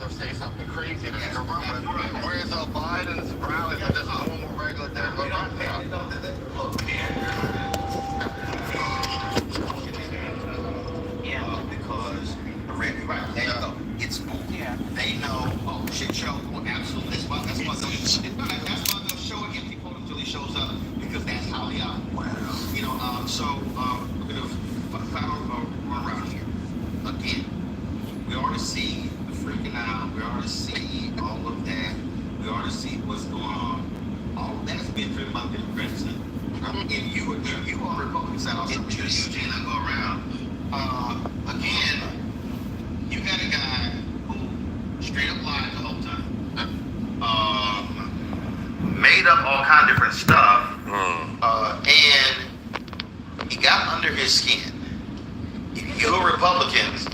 to say something crazy that's corrupt. Whereas Biden's rallies are just normal, regular day. Because there you go. It's cool. Yeah. They know. Oh, shit show. Well, absolutely. That's why they'll show an empty podium until he shows up, because that's how they are. Wow. You know. We're gonna final run around here again. We already see the freaking out. We already see all of that. We already see what's going on. All of that's been driven by Democrats. If you are Republicans, I'll say what you're saying. I go around. Again, you got a guy who straight up lied the whole time. Made up all kind of different stuff. And he got under his skin. You're Republicans.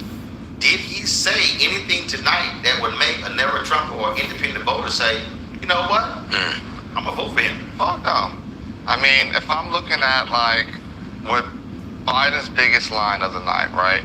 Did he say anything tonight that would make a never Trump or independent voter say, you know what? I'm gonna vote for him? Oh no. I mean, if I'm looking at like what Biden's biggest line of the night, right?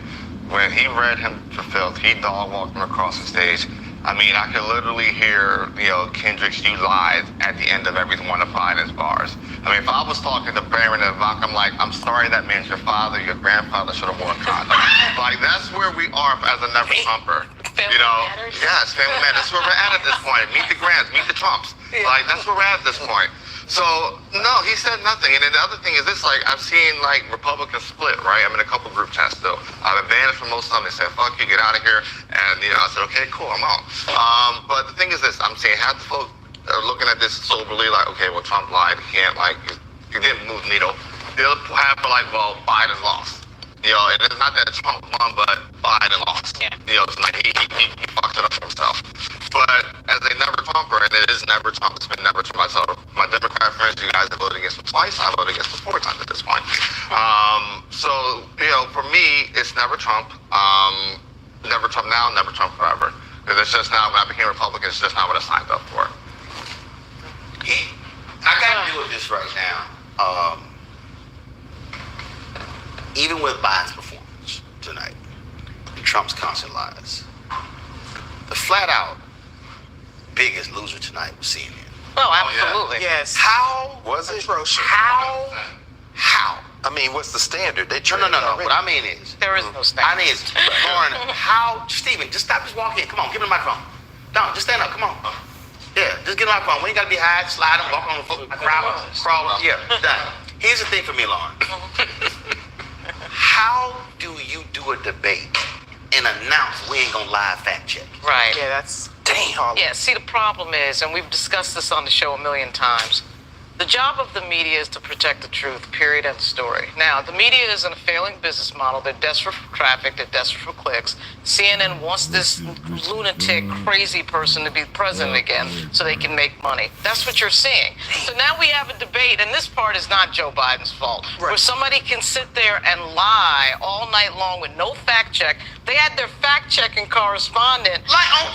When he read him to filth, he dog walked him across the stage. I mean, I could literally hear, Kendrick's "You Lied" at the end of every one of Biden's bars. I mean, if I was talking to Barron and Vach, I'm like, I'm sorry, that means your father, your grandfather should have worn a condom. Like, that's where we are as a never Trumper. Matters. Yes, family matters. That's where we're at this point. Meet the Grants, meet the Trumps. Like, that's where we're at this point. So, no, he said nothing. And then the other thing is this, like, I've seen, like, Republicans split, right? I'm in a couple group chats still. I've been banned from most of them. They said, fuck you, get out of here. And, I said, okay, cool, I'm out. But the thing is this, I'm seeing half the folks are looking at this soberly, like, okay, well, Trump lied. He can't, like, he didn't move the needle. The other half are like, well, Biden lost. And it's not that Trump won, but Biden lost. Yeah. It's like he fucked it up for himself. But as a never Trumper, and it is never Trump, it's been never Trump myself. My Democrat friends, you guys have voted against him twice. I voted against him 4 times at this point. So, for me, it's never Trump. Never Trump now, never Trump forever. Because it's just not, when I became Republican, it's just not what I signed up for. I got to deal with this right now. Even with Biden's performance tonight, and Trump's constant lies, the flat-out biggest loser tonight was CNN. Oh, absolutely. Yes. How Was it? atrocious? How? I mean, what's the standard? They No. What I mean is, There is no standard. Lauren, how? Stephen, just stop. Just walk in. Come on, give me the microphone. No, just stand up. Come on. Yeah, just get the microphone. We ain't got to be high, slide, and walk on the floor, crawl. Yeah, done. Here's the thing for me, Lauren. How do you do a debate and announce we ain't gonna live fact check? Right. Yeah, that's damn. Yeah, see, the problem is, and we've discussed this on the show a million times, the job of the media is to protect the truth, period, end story. Now, the media is in a failing business model. They're desperate for traffic. They're desperate for clicks. CNN wants this lunatic, crazy person to be president again so they can make money. That's what you're seeing. So now we have a debate, and this part is not Joe Biden's fault, where somebody can sit there and lie all night long with no fact check. They had their fact-checking correspondent Like on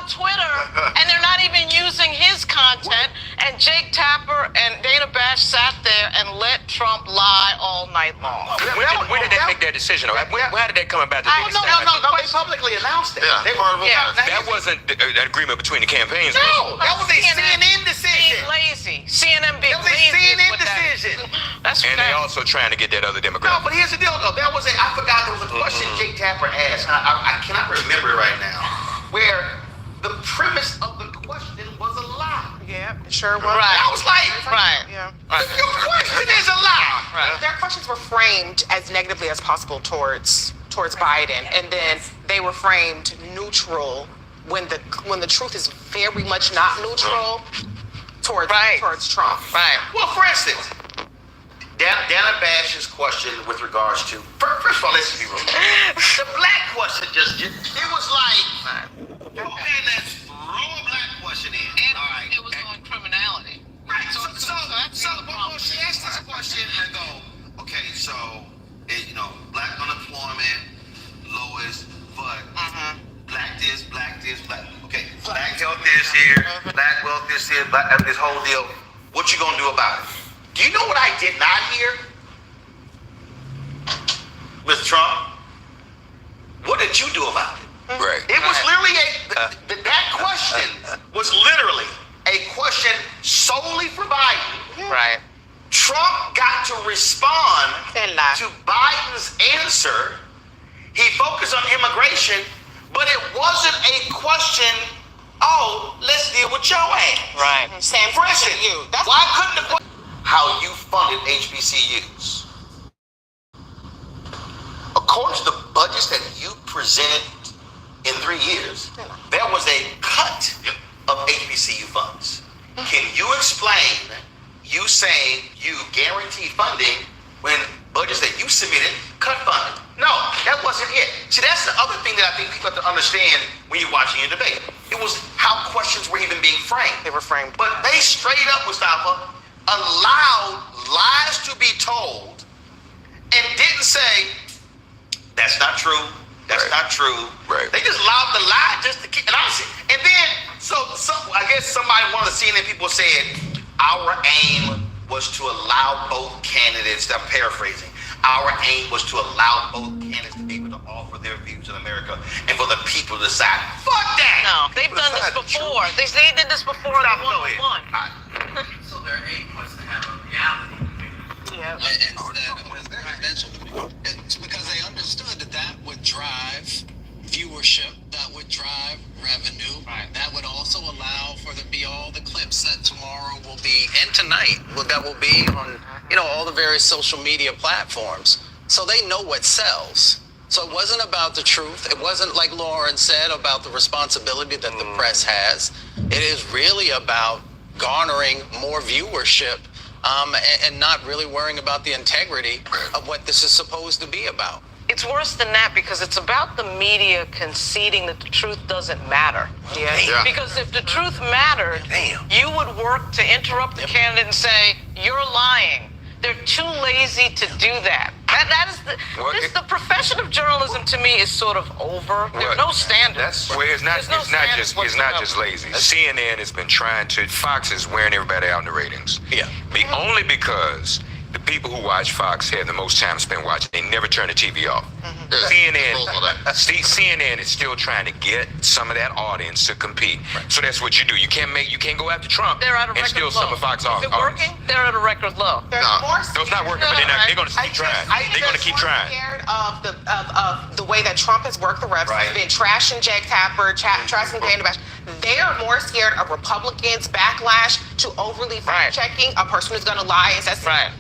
Twitter, and they're not even using his content. And Jake Tapper and Dana Bash sat there and let Trump lie all night long. When did they make that decision? How did that come about? No. They publicly announced it. Yeah. That wasn't an agreement between the campaigns. No, that was a CNN decision. Being lazy. CNN being That was a lazy. is CNN what that is. decision. That's And what they that also trying to get that other No, Democrat. but here's the deal, though. I forgot there was a question Jake Tapper asked. I cannot remember it right now. Where the premise of the question was a lie. Yeah, it sure was. Right. I was like, Right. Yeah. your question is a lie. Right. Their questions were framed as negatively as possible towards Biden, and then they were framed neutral when the truth is very much not neutral towards Trump. Right. Well, for instance, Dana Bash's question with regards to, first of all, let's be real. The black question it was like, okay, let's throw a black question in. And All right. it was on criminality. Right. So that's she asked this question and I go, okay, so, black unemployment, lowest, but black this, black. Okay, black health is here, black wealth is here, black this whole deal. What you gonna do about it? Do you know what I did not hear? Mr. Trump, what did you do about it? Right. It was literally that question was literally a question solely for Biden. Right. Trump got to respond And lie. to Biden's answer. He focused on immigration, but it wasn't a question, oh, let's deal with your ass. Right. Same For question instance, you. That's why couldn't the how you funded HBCUs? According to the budgets that you presented in 3 years, there was a cut of HBCU funds. Can you explain you saying you guarantee funding when budgets that you submitted cut funding? No, that wasn't it. See, that's the other thing that I think people have to understand when you're watching a debate. It was how questions were even being framed. They were framed. But they straight up, Mustafa, allowed lies to be told and didn't say, that's not true. That's not true. Right. They just allowed the lie just to keep. And then, I guess one of the CNN people said, our aim was to allow both candidates. I'm paraphrasing. Our aim was to allow both candidates to be able to offer their views in America and for the people to decide. Fuck that. No, they've done this before. They did this before. They won. So their aim was to have a reality Yeah. instead of it's because they understood that would drive viewership, that would drive revenue, that would also allow for there to be all the clips that tomorrow will be and tonight that will be on all the various social media platforms. So they know what sells. So it wasn't about the truth. It wasn't, like Lauren said, about the responsibility that the press has. It is really about garnering more viewership and not really worrying about the integrity of what this is supposed to be about. It's worse than that because it's about the media conceding that the truth doesn't matter. Yeah. Because if the truth mattered, you would work to interrupt the candidate and say, you're lying. They're too lazy to do that. That is the profession of journalism to me is sort of over. There's no standards. Well, it's not just whatsoever. lazy. CNN has been trying to. Fox is wearing everybody out in the ratings. Yeah. Only because the people who watch Fox have the most time spent watching. They never turn the TV off. CNN is still trying to get some of that audience to compete. So that's what you do. You can't go after Trump They're at a and record steal low. some of Fox Is it audience. working? They're at a record low. They're more No, it's not working, but they're going to keep trying. They're going to keep trying. Scared of the way that Trump has worked the refs. Right. He's been trashing Jake Tapper, trashing Dana Bash. They are more scared of Republicans' backlash to overly fact-checking a person who's going to lie and say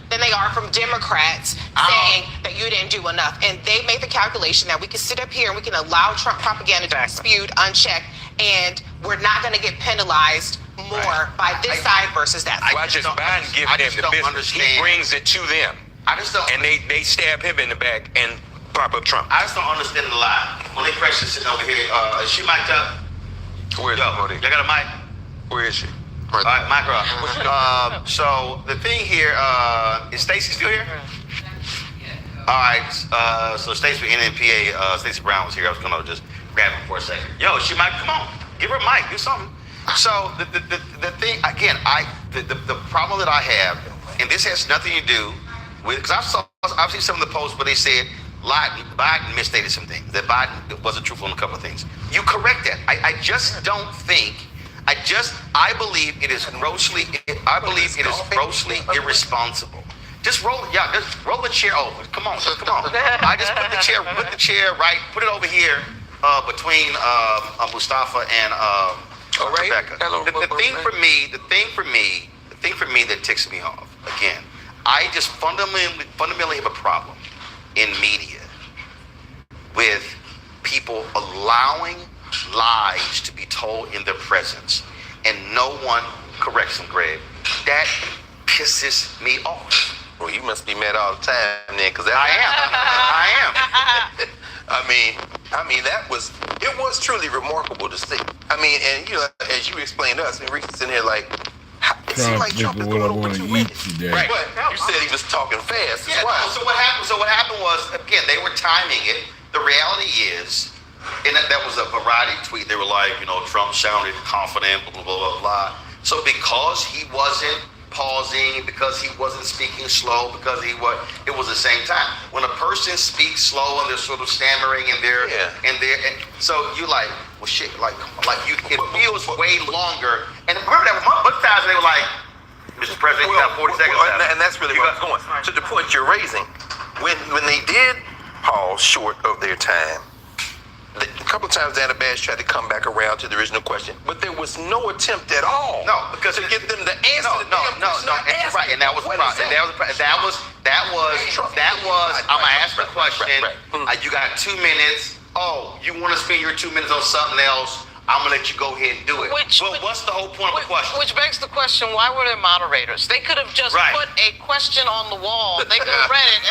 than they are from Democrats saying that you didn't do enough. And they made the calculation that we can sit up here and we can allow Trump propaganda to be spewed unchecked, and we're not going to get penalized more by this side versus that side. Why just Biden give them the business? Understand. He brings it to them. I just don't. And they stab him in the back and prop up Trump. I just don't understand the lie. When they Precious sitting over here, is she mic'd up? Where's Yo, Modi? y'all got a mic? Where is she? All right, mic her up. So the thing here, is Stacey still here? All right, so Stacey NNPA, Stacey Brown was here. I was gonna just grab her for a second. Yo, she might come on, give her a mic, do something. So the thing again, the problem that I have, and this has nothing to do with, because I've seen some of the posts where they said Biden misstated some things, that Biden wasn't truthful in a couple of things. You correct that. I just don't think. I believe it is grossly irresponsible. Just roll the chair over. Come on. I just put the chair right, put it over here between Mustafa and Rebecca. The thing for me that ticks me off, again, I just fundamentally have a problem in media with people allowing lies to be told in their presence and no one corrects them, Greg. That pisses me off. Well, you must be mad all the time then, because I am. I mean, it was truly remarkable to see. I mean, and as you explained to us, and Reese's in here like, it seemed like Trump is going over 2 minutes. Right. But you said he was talking fast. Yeah. Why? So what happened was, again, they were timing it. The reality is, and that was a variety tweet. They were like, Trump sounded confident, blah, blah, blah, blah. So because he wasn't pausing, because he wasn't speaking slow, because it was the same time. When a person speaks slow and they're sort of stammering and so you like, well, shit, like you, it feels way longer. And remember that most times they were like, Mr. President, you got 40 seconds left. And that's really where I'm going. To the point you're raising, when they did pause short of their time, a couple of times Dana Bash tried to come back around to the original question, but there was no attempt at all. No, because to get them to answer the damn question. Right, and that was the problem. That was. I'm gonna ask the question. You got 2 minutes. Oh, you want to spend your 2 minutes on something else? I'm gonna let you go ahead and do it. What's the whole point of the question? Which begs the question: why were there moderators? They could have just put a question on the wall. They could have read it,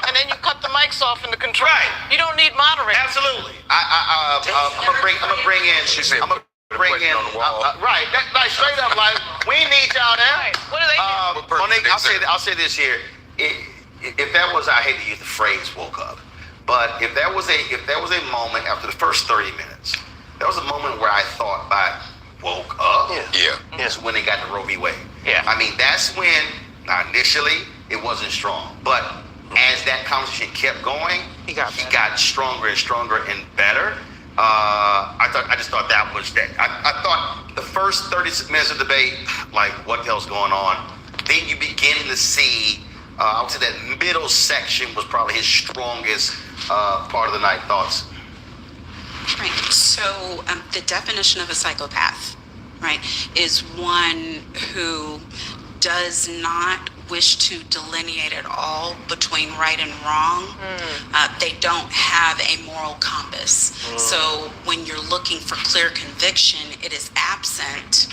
and then you cut the mics off in the control. Right. You don't need moderators. Absolutely. I'm gonna bring in. She said, I'm gonna bring in. on the wall. Right. Like straight up, like we need y'all there. Right. What do they do? Monique, I'll say this here. If that was, I hate to use the phrase "woke up," but if there was a moment after the first 30 minutes. There was a moment where I thought I woke up. Yeah. That's when they got the Roe v. Wade. Yeah. I mean, that's when initially it wasn't strong, but as that conversation kept going, he got stronger and stronger and better. I just thought that was that. I thought the first 30 minutes of debate, like what the hell's going on? Then you begin to see. I would say that middle section was probably his strongest part of the night. Thoughts? Right. So the definition of a psychopath, right, is one who does not wish to delineate at all between right and wrong. They don't have a moral compass. So when you're looking for clear conviction, it is absent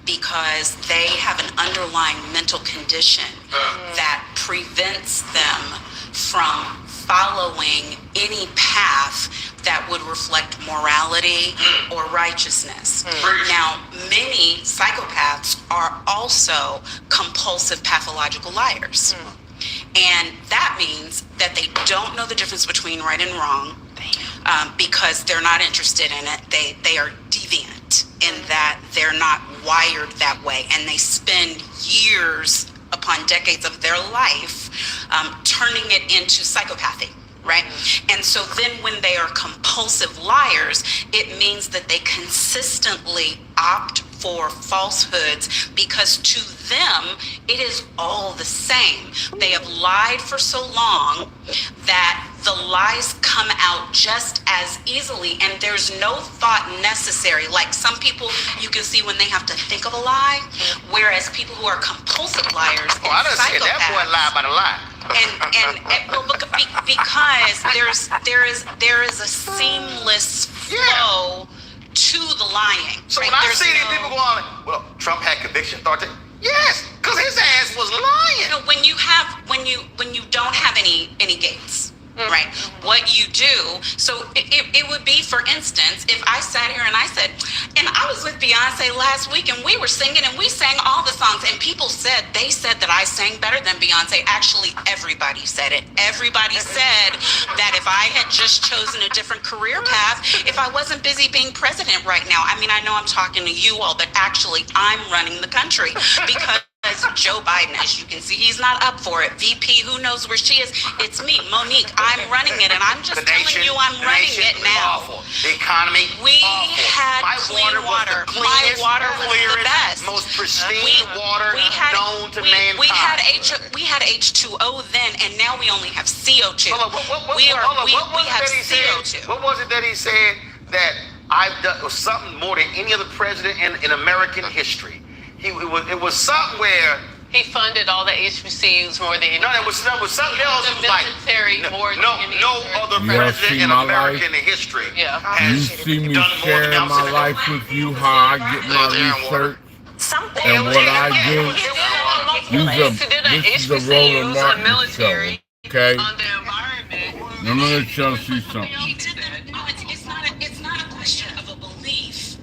because they have an underlying mental condition that prevents them from following any path that would reflect morality or righteousness. Now, many psychopaths are also compulsive pathological liars. And that means that they don't know the difference between right and wrong because they're not interested in it. They are deviant in that they're not wired that way, and they spend years upon decades of their life turning it into psychopathy. Right? And so then when they are compulsive liars, it means that they consistently opt for falsehoods because to them, it is all the same. They have lied for so long that the lies come out just as easily and there's no thought necessary. Like some people you can see when they have to think of a lie, whereas people who are compulsive liars and I done said psychopaths, that boy lie by the lie. Well, look, because there is a seamless flow to the lying. So right? when I see these people going, well, Trump had conviction authority. Yes, because his ass was lying. You know, when you don't have any gates, right? What you do, so it would be, for instance, if I sat here and I said, and I was with Beyonce last week and we were singing and we sang all the songs and people said that I sang better than Beyonce. Actually, everybody said it. Everybody said that if I had just chosen a different career path, if I wasn't busy being president right now. I mean, I know I'm talking to you all, but actually I'm running the country because Joe Biden, as you can see, he's not up for it. VP, who knows where she is? It's me, Monique. I'm running it, and I'm just telling you I'm running it now. Awful. The economy, we awful. had My clean water. Was the My cleanest, water was the best. most pristine water known to mankind. We had H2O then, and now we only have CO2. We have CO2. What was it that he said that I've done something more than any other president in American history? It was something where he funded all the HBCUs more than any. No, it was something else. The military more than any. No other president in American history. Yeah. You see me sharing my life with you, how I get my research and what I do. This is a Roland Martin show, okay? On the environment. Now let y'all see something. It's not a question of a belief.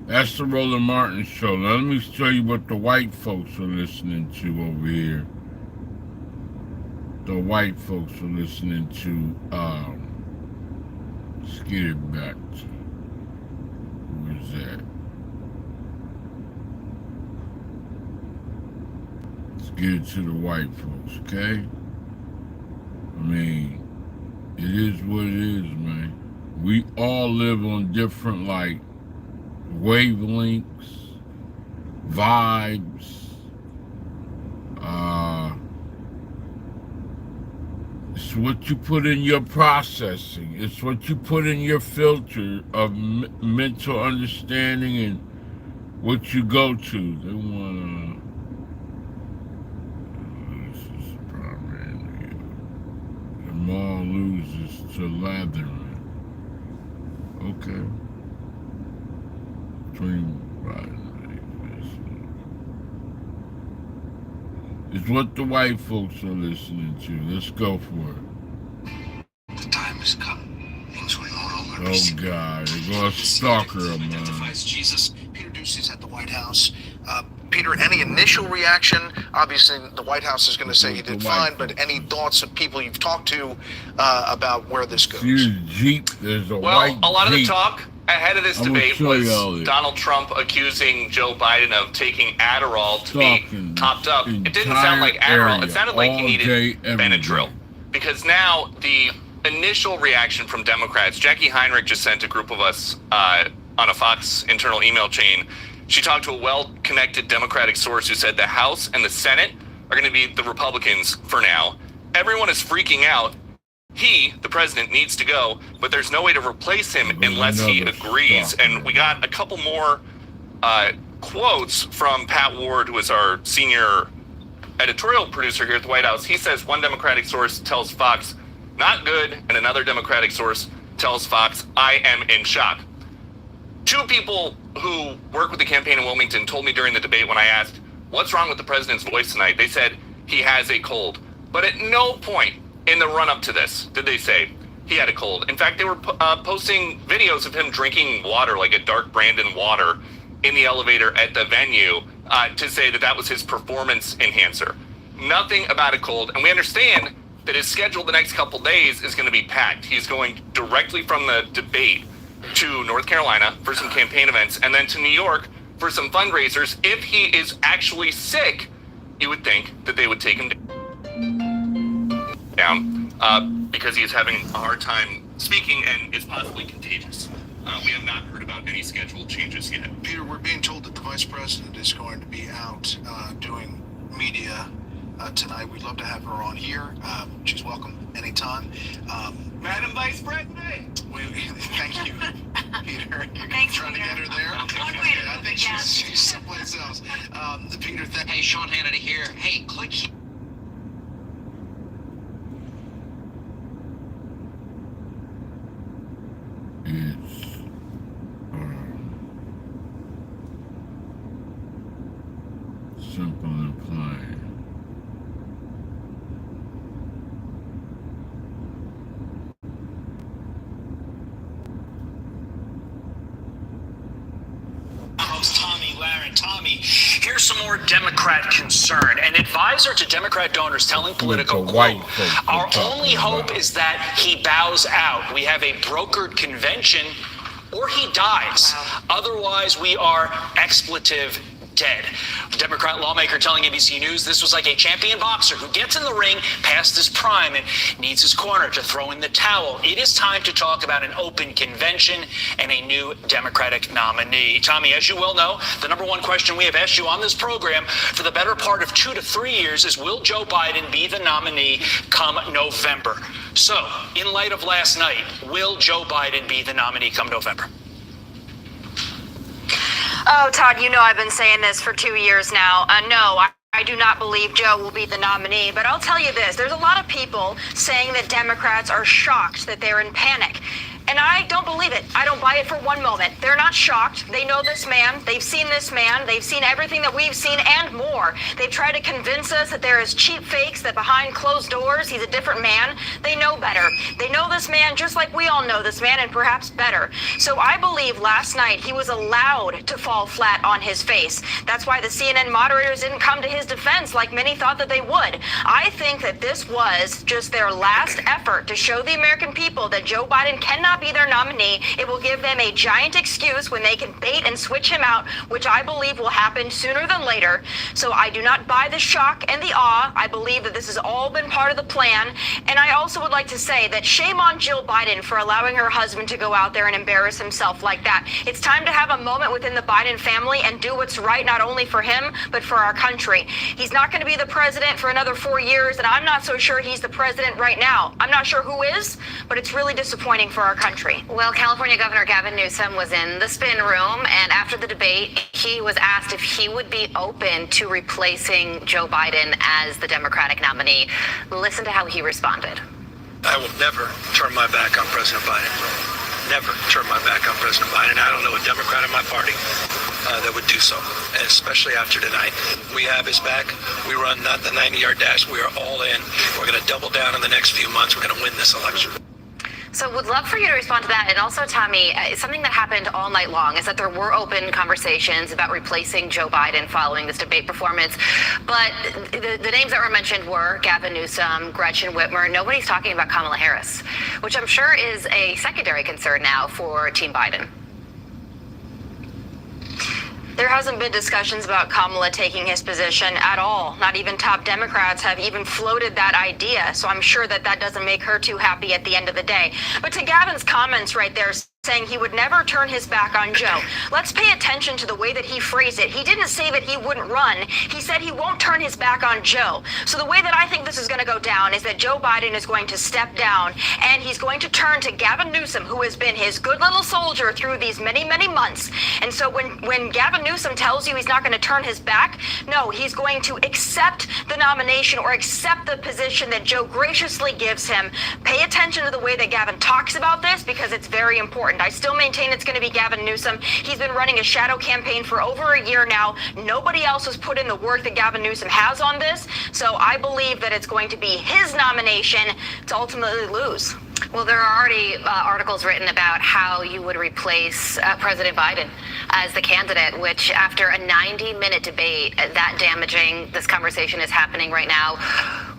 That's the Roland Martin show. Now let me show you what the white folks are listening to over here. The white folks are listening to, let's get it back to, where's that? Let's get it to the white folks, okay? I mean, it is what it is, man. We all live on different, like, wavelengths, vibes. It's what you put in your processing. It's what you put in your filter of mental understanding and what you go to. They want this is probably the mall loses to Lathering. Okay. It's what the white folks are listening to. Let's go for it. The time has come. Things will no longer be secret. God, they're going to stalker him, man. Identifies Jesus. Peter Ducey's at the White House. Peter, any initial reaction? Obviously, the White House is going to say he did fine, but any thoughts of people you've talked to about where this goes? See the Jeep, there's a well, white a lot Jeep. of the talk ahead of this debate was Donald Trump accusing Joe Biden of taking Adderall to be topped up. It didn't sound like Adderall. It sounded like he needed Benadryl. Because now the initial reaction from Democrats, Jackie Heinrich just sent a group of us on a Fox internal email chain. She talked to a well-connected Democratic source who said the House and the Senate are going to be the Republicans for now. Everyone is freaking out. He, the president, needs to go, but there's no way to replace him unless he agrees. And we got a couple more quotes from Pat Ward, who is our senior editorial producer here at the White House. He says one Democratic source tells Fox, not good, and another Democratic source tells Fox, I am in shock. Two people who work with the campaign in Wilmington told me during the debate when I asked, what's wrong with the president's voice tonight? They said he has a cold. But at no point in the run-up to this did they say he had a cold. In fact, they were posting videos of him drinking water, like a dark Brandon water, in the elevator at the venue to say that that was his performance enhancer. Nothing about a cold. And we understand that his schedule the next couple days is going to be packed. He's going directly from the debate to North Carolina for some campaign events and then to New York for some fundraisers. If he is actually sick, you would think that they would take him down because he is having a hard time speaking and is possibly contagious. We have not heard about any schedule changes yet. Peter, we're being told that the vice president is going to be out doing media tonight. We'd love to have her on here. She's welcome anytime. Madam Vice President! Thank you, Peter. You're trying to get her there? I think she's someplace else. Peter, hey, Sean Hannity here. Hey, click here. It's simple and plain. Tommy Lahren. Tommy, here's some more Democrat concern. An advisor to Democrat donors telling Politico, quote, our only hope is that he bows out. We have a brokered convention or he dies. Otherwise, we are expletive dead. Democrat lawmaker telling ABC News this was like a champion boxer who gets in the ring past his prime and needs his corner to throw in the towel. It is time to talk about an open convention and a new Democratic nominee. Tommy, as you well know, the number one question we have asked you on this program for the better part of 2 to 3 years is, will Joe Biden be the nominee come November? So, in light of last night, will Joe Biden be the nominee come November? Oh, Todd, you know I've been saying this for 2 years now. No, I do not believe Joe will be the nominee, but I'll tell you this. There's a lot of people saying that Democrats are shocked, that they're in panic. And I don't believe it. I don't buy it for one moment. They're not shocked. They know this man. They've seen this man. They've seen everything that we've seen and more. They've tried to convince us that there is cheap fakes, that behind closed doors, he's a different man. They know better. They know this man just like we all know this man, and perhaps better. So I believe last night he was allowed to fall flat on his face. That's why the CNN moderators didn't come to his defense like many thought that they would. I think that this was just their last effort to show the American people that Joe Biden cannot be their nominee, it will give them a giant excuse when they can bait and switch him out, which I believe will happen sooner than later. So I do not buy the shock and the awe. I believe that this has all been part of the plan. And I also would like to say that shame on Jill Biden for allowing her husband to go out there and embarrass himself like that. It's time to have a moment within the Biden family and do what's right, not only for him, but for our country. He's not going to be the president for another 4 years, and I'm not so sure he's the president right now. I'm not sure who is, but it's really disappointing for our country. Well, California Governor Gavin Newsom was in the spin room, and after the debate, he was asked if he would be open to replacing Joe Biden as the Democratic nominee. Listen to how he responded. I will never turn my back on President Biden. Never turn my back on President Biden. I don't know a Democrat in my party that would do so, especially after tonight. We have his back. We run not the 90-yard dash. We are all in. We're going to double down in the next few months. We're going to win this election. So would love for you to respond to that. And also, Tommy, something that happened all night long is that there were open conversations about replacing Joe Biden following this debate performance. But the names that were mentioned were Gavin Newsom, Gretchen Whitmer. Nobody's talking about Kamala Harris, which I'm sure is a secondary concern now for Team Biden. There hasn't been discussions about Kamala taking his position at all. Not even top Democrats have even floated that idea. So I'm sure that that doesn't make her too happy at the end of the day. But to Gavin's comments right there, saying he would never turn his back on Joe. Let's pay attention to the way that he phrased it. He didn't say that he wouldn't run. He said he won't turn his back on Joe. So the way that I think this is going to go down is that Joe Biden is going to step down and he's going to turn to Gavin Newsom, who has been his good little soldier through these many, many months. And so when Gavin Newsom tells you he's not going to turn his back, no, he's going to accept the nomination or accept the position that Joe graciously gives him. Pay attention to the way that Gavin talks about this because it's very important. I still maintain it's going to be Gavin Newsom. He's been running a shadow campaign for over a year now. Nobody else has put in the work that Gavin Newsom has on this. So I believe that it's going to be his nomination to ultimately lose. Well, there are already articles written about how you would replace President Biden as the candidate, which after a 90-minute debate, that damaging, this conversation is happening right now.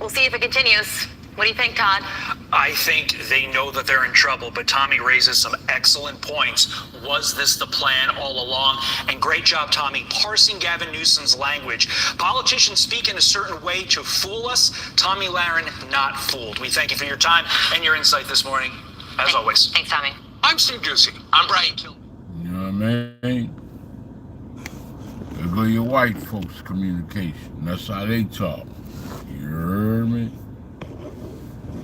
We'll see if it continues. What do you think, Todd? I think they know that they're in trouble, but Tommy raises some excellent points. Was this the plan all along? And great job, Tommy, parsing Gavin Newsom's language. Politicians speak in a certain way to fool us. Tommy Lahren, not fooled. We thank you for your time and your insight this morning, as always. Thanks, Tommy. I'm Steve Ducey. I'm Brian Kilmer. You know what I mean? There go your white folks' communication. That's how they talk. You heard me?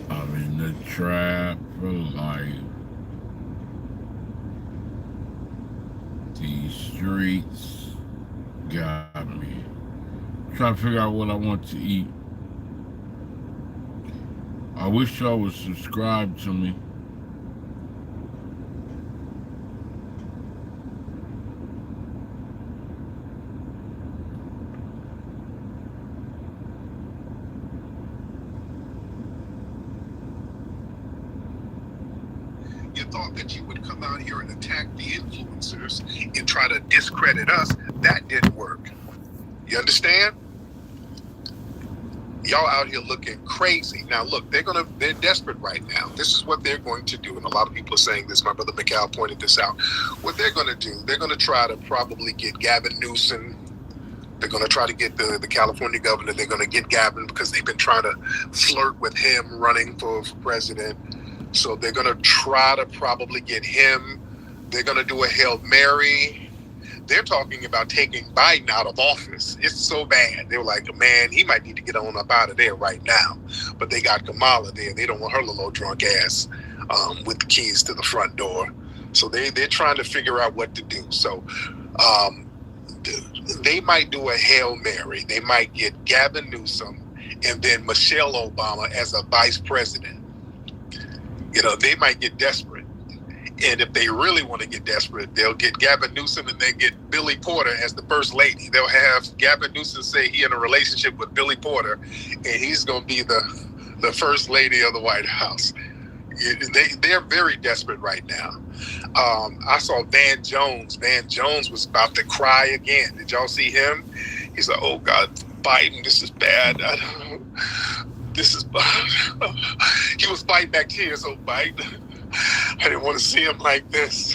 I'm in the trap for life. These streets got me. Trying to figure out what I want to eat. I wish y'all would subscribe to me. You thought that you would come out here and attack the influencers and try to discredit us. That didn't work. You understand? Y'all out here looking crazy. Now look, they're desperate right now. This is what they're going to do. And a lot of people are saying this. My brother McCall pointed this out. What they're going to do, they're going to try to probably get Gavin Newsom. They're going to try to get the California governor. They're going to get Gavin because they've been trying to flirt with him running for president. So they're going to try to probably get him. They're going to do a Hail Mary. They're talking about taking Biden out of office. It's so bad. They were like, man, he might need to get on up out of there right now. But they got Kamala there. They don't want her little old drunk ass with the keys to the front door. So they're trying to figure out what to do. So they might do a Hail Mary. They might get Gavin Newsom and then Michelle Obama as a vice president. You know, they might get desperate. And if they really want to get desperate, they'll get Gavin Newsom and then get Billy Porter as the first lady. They'll have Gavin Newsom say he in a relationship with Billy Porter, and he's going to be the first lady of the White House. They're very desperate right now. I saw Van Jones. Van Jones was about to cry again. Did y'all see him? He's like, oh, God, Biden, this is bad. I don't know. This is, he was fighting back tears. Oh, Biden, I didn't want to see him like this.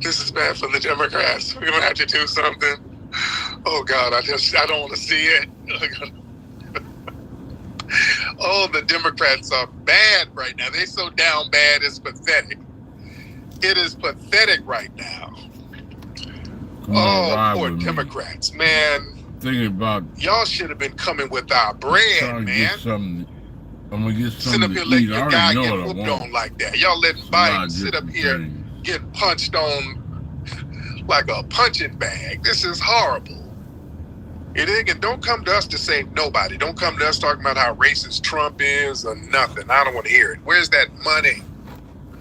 This is bad for the Democrats. We're gonna have to do something. Oh God, I don't want to see it. Oh, the Democrats are bad right now. They're so down bad, it's pathetic. It is pathetic right now. Oh, poor Democrats, man. Thinking about y'all should have been coming with our bread, man. I'm gonna get Sit up here letting your guy get whooped on like that. Y'all letting Biden sit up here get punched on like a punching bag. This is horrible. And don't come to us to save nobody. Don't come to us talking about how racist Trump is or nothing. I don't want to hear it. Where's that money?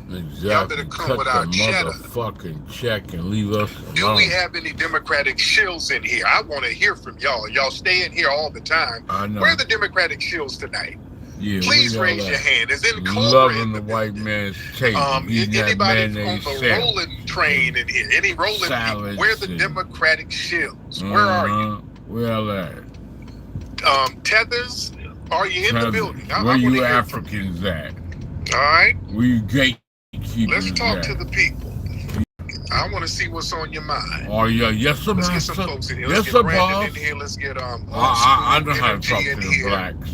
Exactly. Y'all better come with our cheddar. Motherfucking check and leave us alone. Do we have any Democratic shills in here? I want to hear from y'all. Y'all stay in here all the time. I know. Where are the Democratic shills tonight? Yeah, please raise your hand. Is in loving the white man's tape. Anybody on the rolling train in here? Any rolling people? Where are the Democratic shills? Where are you? Where are they? Tethers? Are you in the building? Where you Africans at? All right. Where you gatekeepers Let's talk to the people. I want to see what's on your mind. Oh yeah, yes sir, Let's get some folks in here. Yes Let's sir, get Brandon boss. in here. Let's get I know how to talk to the blacks.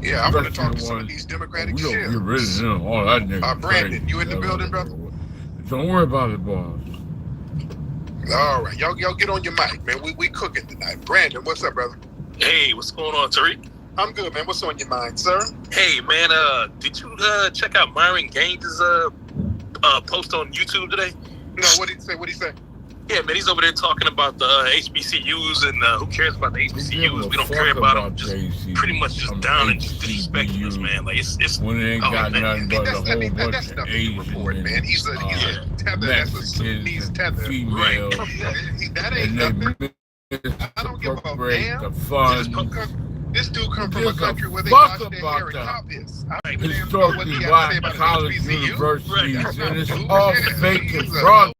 Yeah, I want to talk to some of these Democratic shit. We don't get rid of them. All that nigga. Brandon, you in the building, brother? Don't worry about it, boss. All right, y'all get on your mic, man. We cooking tonight. Brandon, what's up, brother? Hey, what's going on, Tariq? I'm good, man. What's on your mind, sir? Hey, man, did you check out Myron Gaines' post on YouTube today? No, what did he say? What'd he say? Yeah, man, he's over there talking about the HBCUs and who cares about the HBCUs? We don't care about them. Just pretty much just down and just disrespecting us, man. Like it's when it ain't got nothing but a whole bunch of Asian man. He's a tether. That's a Sudanese tether. Females, that ain't nothing. I don't give a damn. This dude come from a country where they wash their hair and cop this. Historically black college universities, and it's all fake and fraud.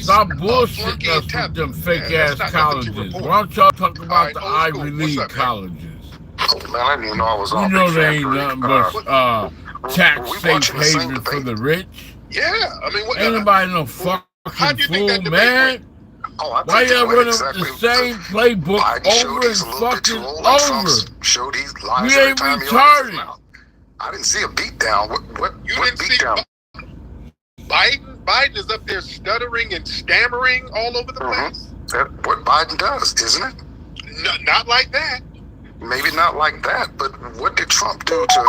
Stop bullshitting us with them fake ass colleges. Why don't y'all talk about the Ivy League colleges? Oh, man, I didn't even know I was on. You know they ain't nothing but tax safe haven for the rich. Yeah, I mean, what? Anybody no fucking fool, man? Why y'all running the same playbook over and fucking over? We ain't retarded. I didn't see a beatdown. What beatdown? Biden is up there stuttering and stammering all over the place. What Biden does, isn't it? No, not like that. Maybe not like that, but what did Trump do to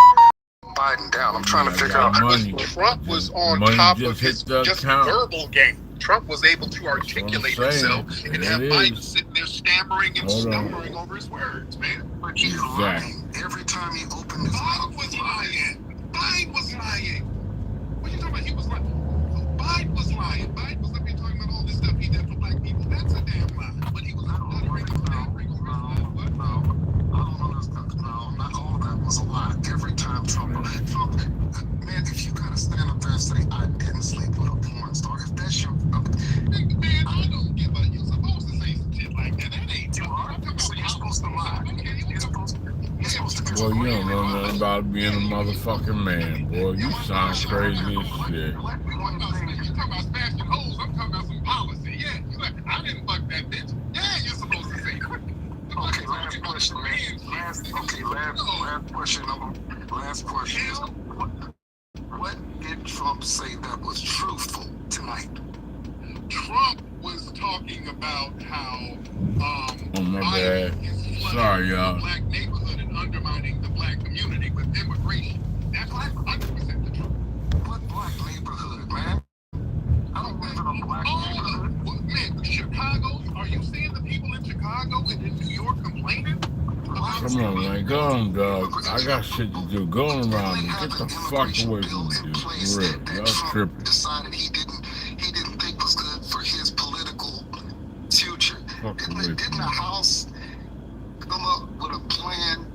Biden down? I'm trying to figure out. Trump was on top of his just verbal game. Trump was able to articulate himself and have Biden sitting there stammering and stumbling over his words, man. But he's lying every time he opened his mouth. Biden was lying. Biden was lying. What are you talking about? He was lying. Biden was lying. Biden was up here talking about all this stuff he did for black people. That's a damn lie. But he was stuttering and stammering over his words. No, I don't understand. No, not all that was a lie. Every time Trump, man, if you gotta stand up there and say, I didn't sleep with a porn star, if that's your, man, I don't give a, you're supposed to say some shit like that. That ain't true. So you're supposed to lie. You're supposed to Boy, you don't know nothing about being a motherfucking man, boy. You sound crazy as shit. You're talking about smashing holes. I'm talking about some policy. Yeah, you're like, I didn't fuck that bitch. Yeah, you're supposed to say. Okay, last question, man. Last question. What did Trump say that was truthful tonight? Trump was talking about how oh my bad. Sorry, y'all. The black neighborhood and undermining the black community with immigration. That's 100% the truth. What black neighborhood, man? I don't live in a black neighborhood. Man, Chicago, are you seeing the people in Chicago and in New York complaining? Come on, man. Go on, dog. I got shit to do. Go on around me. Get the fuck away from me, dude. For real. Y'all tripping. Decided he didn't think was good for his political future. Didn't the House come up with a plan,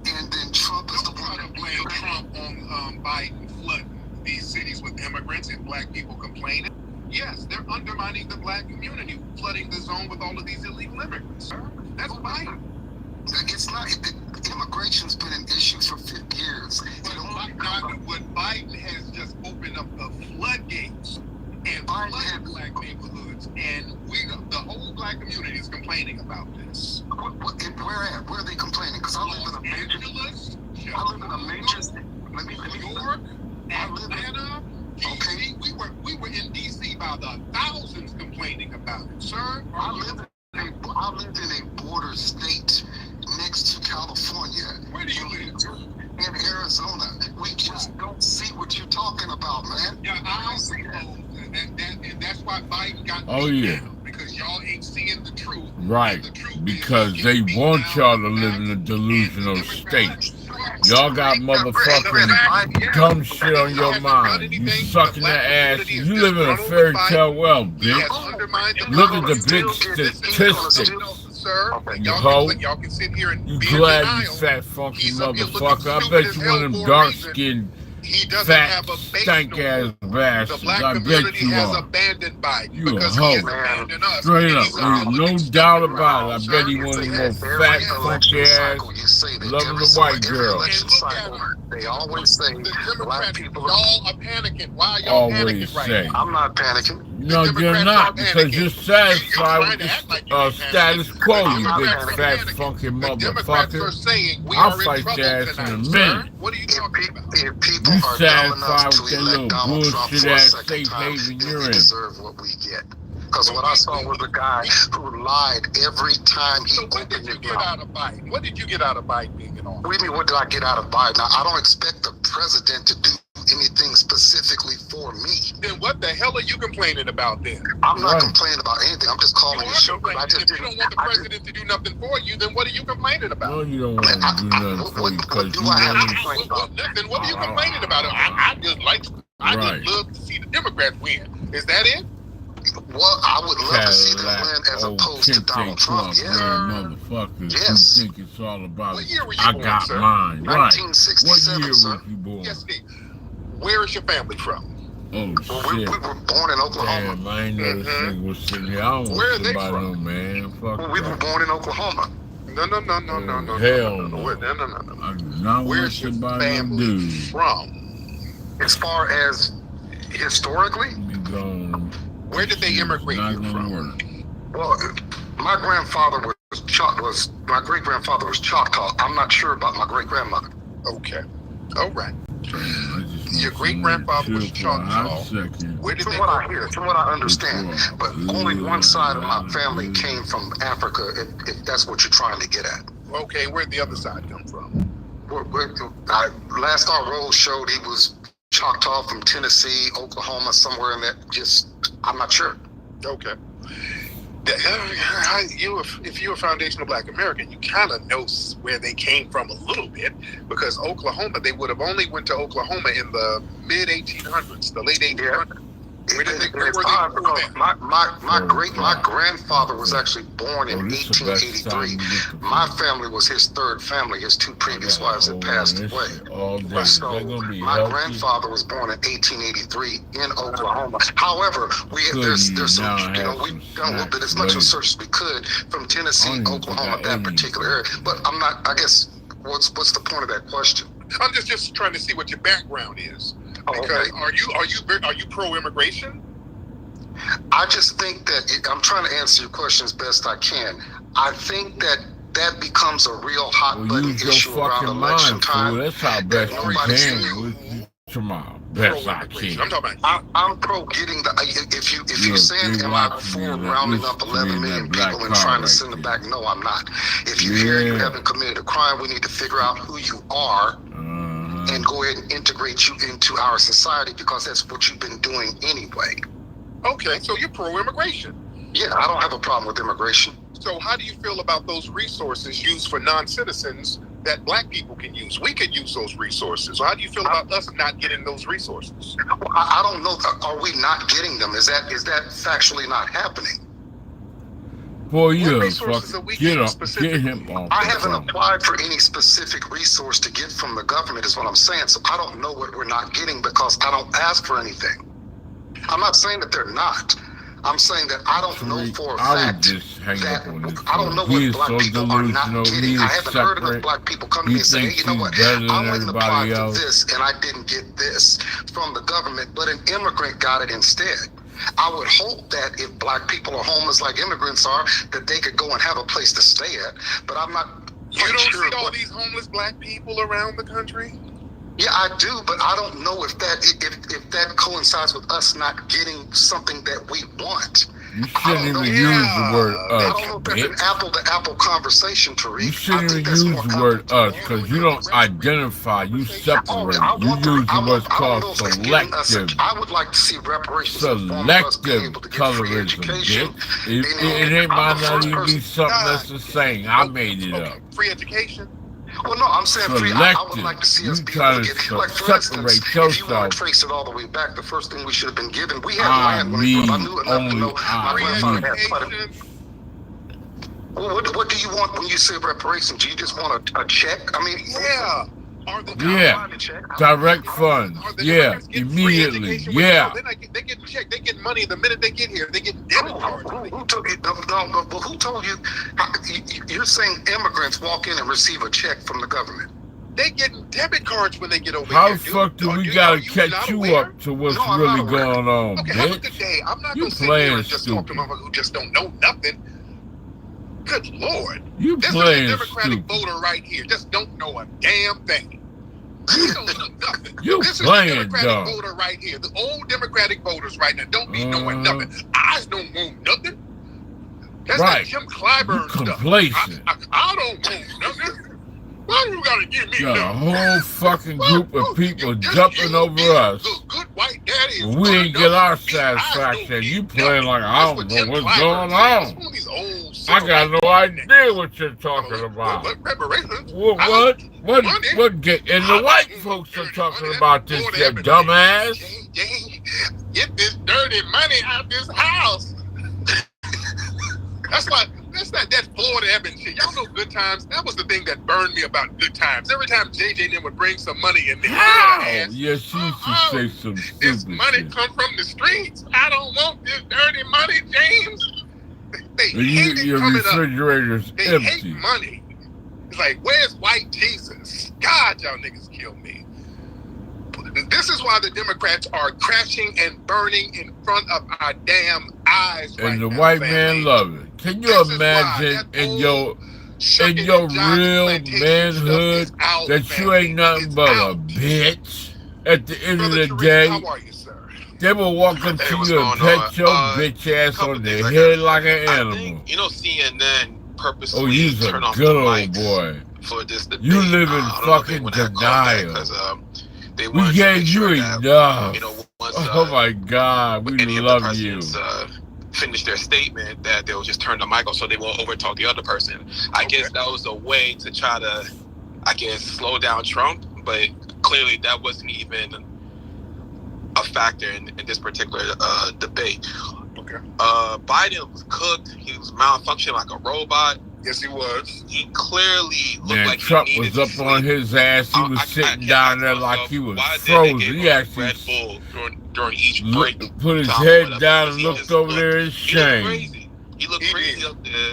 and then Trump is the one that blame Trump on Biden flooding these cities with immigrants and black people complaining? Yes, they're undermining the black community, flooding the zone with all of these illegal immigrants. That's Biden. It's not. Immigration's been an issue for 50 years. What Biden has just opened up the floodgates and flooded black neighborhoods, and the whole black community is complaining about this. Where are they complaining? Because I live in a major. Let me New York, Atlanta, DC. We were in DC by the thousands complaining about it, sir. I live in a border state next to California. Where do you live? In Arizona. We just don't see what you're talking about, man. Yeah, I don't see that. And that's why Biden got down, because y'all ain't seeing the truth. Right, because they want y'all to live in a delusional state. Y'all got motherfucking dumb shit on your mind. You sucking that ass. You live in a fairy tale world, bitch. Look at the big statistics. You hoe. You glad you fat funky motherfucker. I bet you one of them dark skinned fat stank ass bastards. I bet you are. You a hoe. Straight up. There's no doubt about it. I bet he one of them more fat funky ass loving the white girl. They always say black people y'all are panicking. Why are y'all panicking right now? I'm not panicking. No, you're not, because you're satisfied with the status quo, you big fat funky motherfucker. I'll fight your ass in a minute. What are you talking about? If people You are dumb enough satisfied to with that elect little Donald Trump bullshit for a ass second safe time, haven then you're we in. deserve what we get. Because what I saw was a guy who lied every time he opened his mouth. What did you get out of Biden? What did you get out of Biden being in office? What do you mean, what did I get out of Biden? Now, I don't expect the president to do anything specifically for me. Then what the hell are you complaining about then? I'm not complaining about anything. I'm just calling you show. If you don't want the president to do nothing for you, then what are you complaining about? No, you don't want to do nothing for you because you want Then what are you complaining about? I just love to see the Democrats win. Is that it? Well, I would love to see them win as opposed to Donald Trump. Yeah. Motherfuckers yes. who think it's all about what year were you I born, got sir? mine. Right. 1967, What year sir. was you born? Yes, Steve. Where is your family from? Oh, well, shit. We were born in Oklahoma. Damn, I ain't know this nigga was sitting here. I don't Where are want they somebody from? know, man. Fuck well, we were born in Oklahoma. No. Hell no. I do not want somebody to do. From? As far as historically? Where did they immigrate you from? Well, my grandfather was my great grandfather was Choctaw. I'm not sure about my great grandmother. Okay. All right. Your great grandfather was Choctaw. Where did from what I hear, from what I understand, but only one side of my family came from Africa. If that's what you're trying to get at. Okay, where'd the other side come from? Last our roll showed he was Choctaw from Tennessee, Oklahoma, somewhere in that. I'm not sure. Okay. If you're a foundational Black American, you kind of know where they came from a little bit, because Oklahoma, they would have only went to Oklahoma in the mid 1800s, the late 1800s. Where were they before that? My grandfather was actually born in 1883. My family was his third family. His two previous wives had passed away. So my grandfather was born in 1883 in Oklahoma. However, there's some, we've done a little bit, as much research as we could from Tennessee, Oklahoma, that particular area. But I'm not. I guess what's the point of that question? I'm just trying to see what your background is. Because are you pro-immigration? I just think that I'm trying to answer your question as best I can. I think that becomes a real hot button issue around election time. That's how best you can. Best I can. I'm pro getting if you're saying am I for rounding up 11 million people and trying to send them back? No, I'm not. If you hear you haven't committed a crime, we need to figure out who you are and go ahead and integrate you into our society, because that's what you've been doing anyway. Okay, so you're pro-immigration. Yeah, I don't have a problem with immigration. So how do you feel about those resources used for non-citizens that Black people can use? We could use those resources. So how do you feel about us not getting those resources? I don't know. Are we not getting them? Is that factually not happening? Boy, get him off. I haven't applied for any specific resource to get from the government, is what I'm saying. So I don't know what we're not getting, because I don't ask for anything. I'm not saying that they're not. I'm saying that I don't know for a fact that I don't know He what is black so people are not delusional. getting. He I is haven't heard enough separate. black people come to me He and say, hey, thinks you know he's what, better than I went and applied everybody for else. this and I didn't get this from the government, but an immigrant got it instead. I would hope that if black people are homeless like immigrants are, that they could go and have a place to stay at. But I'm not. You don't see all these homeless black people around the country? Yeah, I do, but I don't know if that coincides with us not getting something that we want. You shouldn't even use the word us, I don't know if that's an apple-to-apple conversation, Tariq. You shouldn't even use the word us, because you don't identify, you separate. You use what's called selective. I would like to see reparations. Selective colorism, bitch. It might not even be something that's the same. I made it up. Free education? Well, no, I'm saying free. I would like to see us be able to get, like, for instance, if you want to trace it all the way back, the first thing we should have been given, we had land when we grew up. I knew enough to know my grandfather had quite a... Well, what do you want when you say reparations? Do you just want a check? I mean, yeah. Yeah, direct funds. Yeah, immediately. Yeah. They get checked. They get money the minute they get here. They get debit cards. Who told you? But who told you? You're saying immigrants walk in and receive a check from the government. They get debit cards when they get over How here. the fuck do we gotta catch you up to what's really going on, okay, bitch? have a good day. I'm not You gonna sit here playing and just talk to motherfuckers who just don't know nothing. Good Lord. You this playing is a Democratic stupid. voter right here. Just don't know a damn thing. You don't know nothing. You this playing is the Democratic dumb. voter right here. The old Democratic voters right now don't be knowing nothing. Eyes don't want nothing. That's Right. like Jim Clyburn You stuff. complacent. I don't want nothing. Why you gotta give me Got a nothing? whole fucking group of people jumping over us. Good white daddy. We didn't get our satisfaction. You playing like I don't know what's going on. I got no idea what you're talking about. What get? And the white folks are talking about this shit, dumbass. Get this dirty money out this house. That's that Florida Eben shit. Y'all know Good Times? That was the thing that burned me about Good Times. Every time JJ and them would bring some money in there. Yeah, she used to say some This stupid money shit. come from the streets. I don't want this dirty money, James. They hate it Your coming up. refrigerator's They empty. hate money. It's like, where's white Jesus? God, y'all niggas kill me. This is why the Democrats are crashing and burning in front of our damn eyes right And the now, white family. man love it. Can you imagine in your real manhood that you ain't nothing but a bitch at the end of the day? They will walk up to you and pet your bitch ass on the head like an animal. You know, CNN purposely Oh, you's a turn off good the old mics boy. for this debate. You live in I don't know if they fucking wouldn't have called that denial. 'cause, they We wanted to gave make you sure that, enough. you know, once, Oh my God, we any of love the you. presidents finish their statement, that they'll just turn the mic off so they won't overtalk the other person. I guess that was a way to try to, slow down Trump, but clearly that wasn't even a factor in this particular debate. Biden was cooked. He was malfunctioning like a robot. Yes, he was. He clearly looked Man, like Trump he needed was to up on sleep. his ass. He was sitting down there like he was frozen. He actually Red Bull during each break. put his head down and looked over there in shame. He looked crazy up there.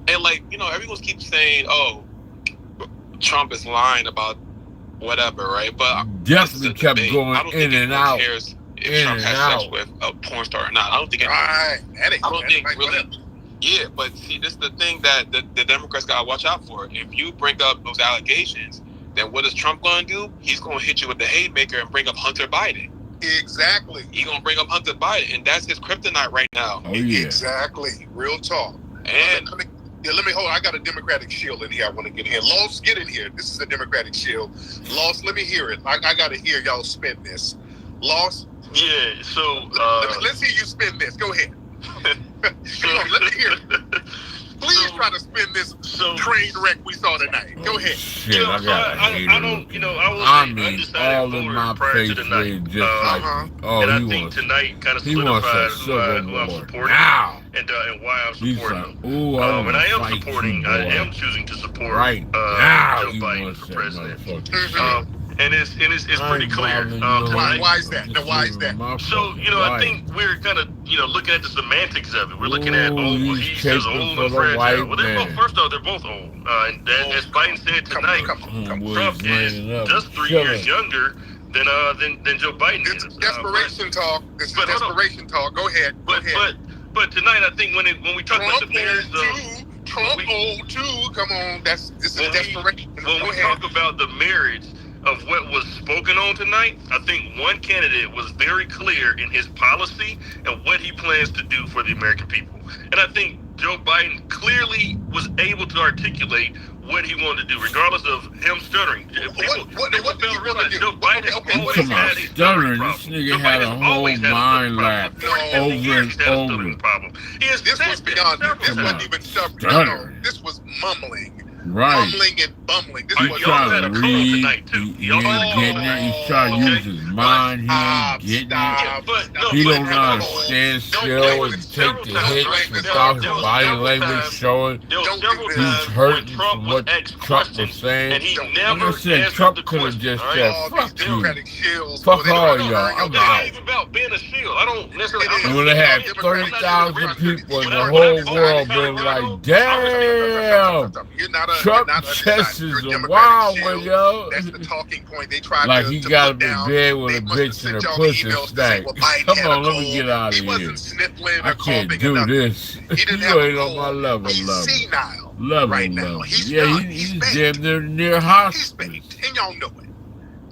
And everyone keeps saying, oh, Trump is lying about whatever, right? But Definitely kept going in and out. Cares if In Trump and has out. sex with a porn star or not. I don't think really. Yeah, but see, this is the thing that the Democrats gotta watch out for. If you bring up those allegations, then what is Trump gonna do? He's gonna hit you with the haymaker and bring up Hunter Biden. Exactly. He's gonna bring up Hunter Biden, and that's his kryptonite right now. Oh yeah. Exactly. Real talk. And let me hold on. I got a Democratic shield in here. I want to get in here. Loss, get in here. This is a Democratic shield. Loss, let me hear it. I got to hear y'all spin this. Loss. Yeah. So let's hear you spin this. Go ahead. Come on, let me hear it. Please try to spin this train wreck we saw tonight. Go ahead. Shit, I got I mean, all in my face, just like, oh, and I he think wants, tonight kind of he wants a solidified who I'm civil war supporting now. and why I'm He's supporting like, him. ooh, I And I am fight supporting. you, I boy. am choosing to support Right now, Joe he Biden wants for that president. motherfucker. and it's pretty clear. Why is that? Now, why is that? So, I think we're kind of, looking at the semantics of it. We're looking at, he's just old and fragile. Well, first off, they're both old. And as Biden said tonight, Trump is just 3 years younger than Joe Biden is. It's desperation talk. This is desperation talk. Go ahead. But tonight, I think when we talk about the marriage of Trump old too. Come on, this is desperation. When we talk about the marriage of what was spoken on tonight, I think one candidate was very clear in his policy and what he plans to do for the American people. And I think Joe Biden clearly was able to articulate what he wanted to do, regardless of him stuttering. What did he want to do? Joe Biden always had a stuttering. This nigga had a whole mind lap over and over. This was beyond. This wasn't even stuttering. This was mumbling. Right. Mumbling and bumbling. This was trying to read. He ain't getting it. He's trying to use his mind. He ain't getting it. He don't know how to stand still and take the hits without his body language showing. He's hurting from what Trump was saying. Like I said, Trump could have just said, fuck you. Fuck all y'all. I'm out. It's about being a shield. I don't necessarily. You would have had 30,000 people in the whole world being like, damn. Trump chest is a wild one, yo. That's the talking point. They try like to he gotta be down. bed with a bitch and a pussy stack. Come on, let me get out of here. I can't do this. You ain't on my level. He's senile right now. He's damn near hospice. And y'all know it.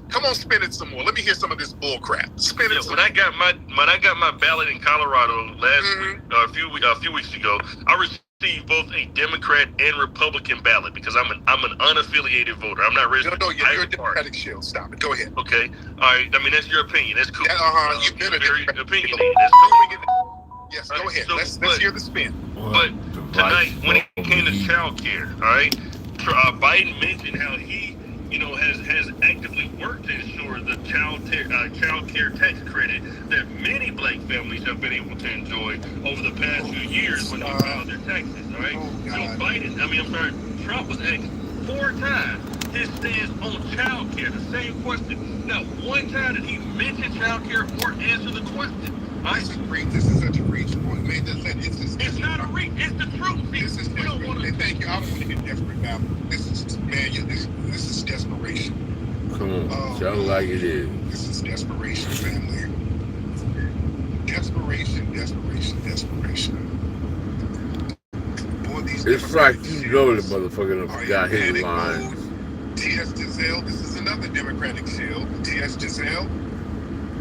Come on, spin it some more. Let me hear some of this bull crap. Spin it. When I got my ballot in Colorado last week, a few weeks ago, I received both a Democrat and Republican ballot because I'm an unaffiliated voter. I'm not registered. No, you're a Democratic shield. Stop it. Go ahead. Okay. All right. I mean, that's your opinion. That's cool. You've been a very Democratic. opinionated. That's cool. Yes, go ahead. Let's hear the spin. But tonight, when it came to child care, all right, Biden mentioned how he, has actively worked to ensure the child care tax credit that many black families have been able to enjoy over the past few years when they filed their taxes. All right, Trump was asked 4 times his stance on child care, the same question. Not one time did he mention child care or answer the question. This is such a reach point. It's not a reach. It's the truth. This is desperate. Thank you. I don't want to get desperate now. This is desperation. Come on, sound like it is. This is desperation, family. Desperation. Boy, it's like you know the motherfucker got his line. T.S. Giselle, this is another Democratic shield. T.S. Giselle.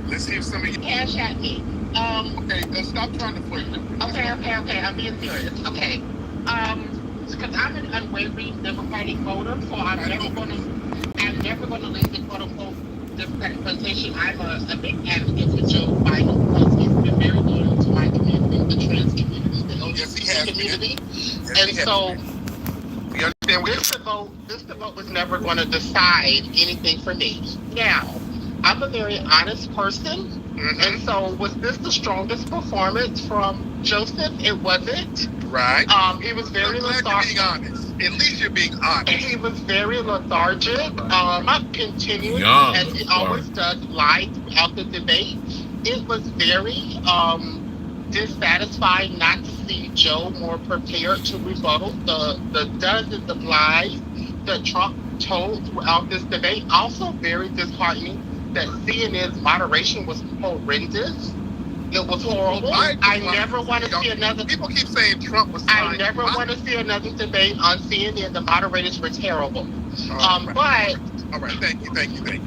Let's hear some of you. Cash at me. Okay, stop trying to flirt. Okay. I'm being serious. Okay. Because I'm an unwavering Democratic voter, so I'm never going to leave the quote unquote Democratic position. I'm a big advocate for Joe Biden because he's been very loyal to my community, the trans community, the LGBT community, and so. This vote was never going to decide anything for me. Now, I'm a very honest person, and so was this the strongest performance from Joseph? It wasn't. Right. He was very lethargic. At least you're being honest. He was very lethargic. Continuing as he always does, lie throughout the debate. It was very dissatisfying not to see Joe more prepared to rebuttal the dozens of lies that Trump told throughout this debate. Also very disheartening that CNN's moderation was horrendous. It was horrible. I never want to see another. People keep saying Trump was lying. I never want to see another debate on CNN. The moderators were terrible. All right, thank you.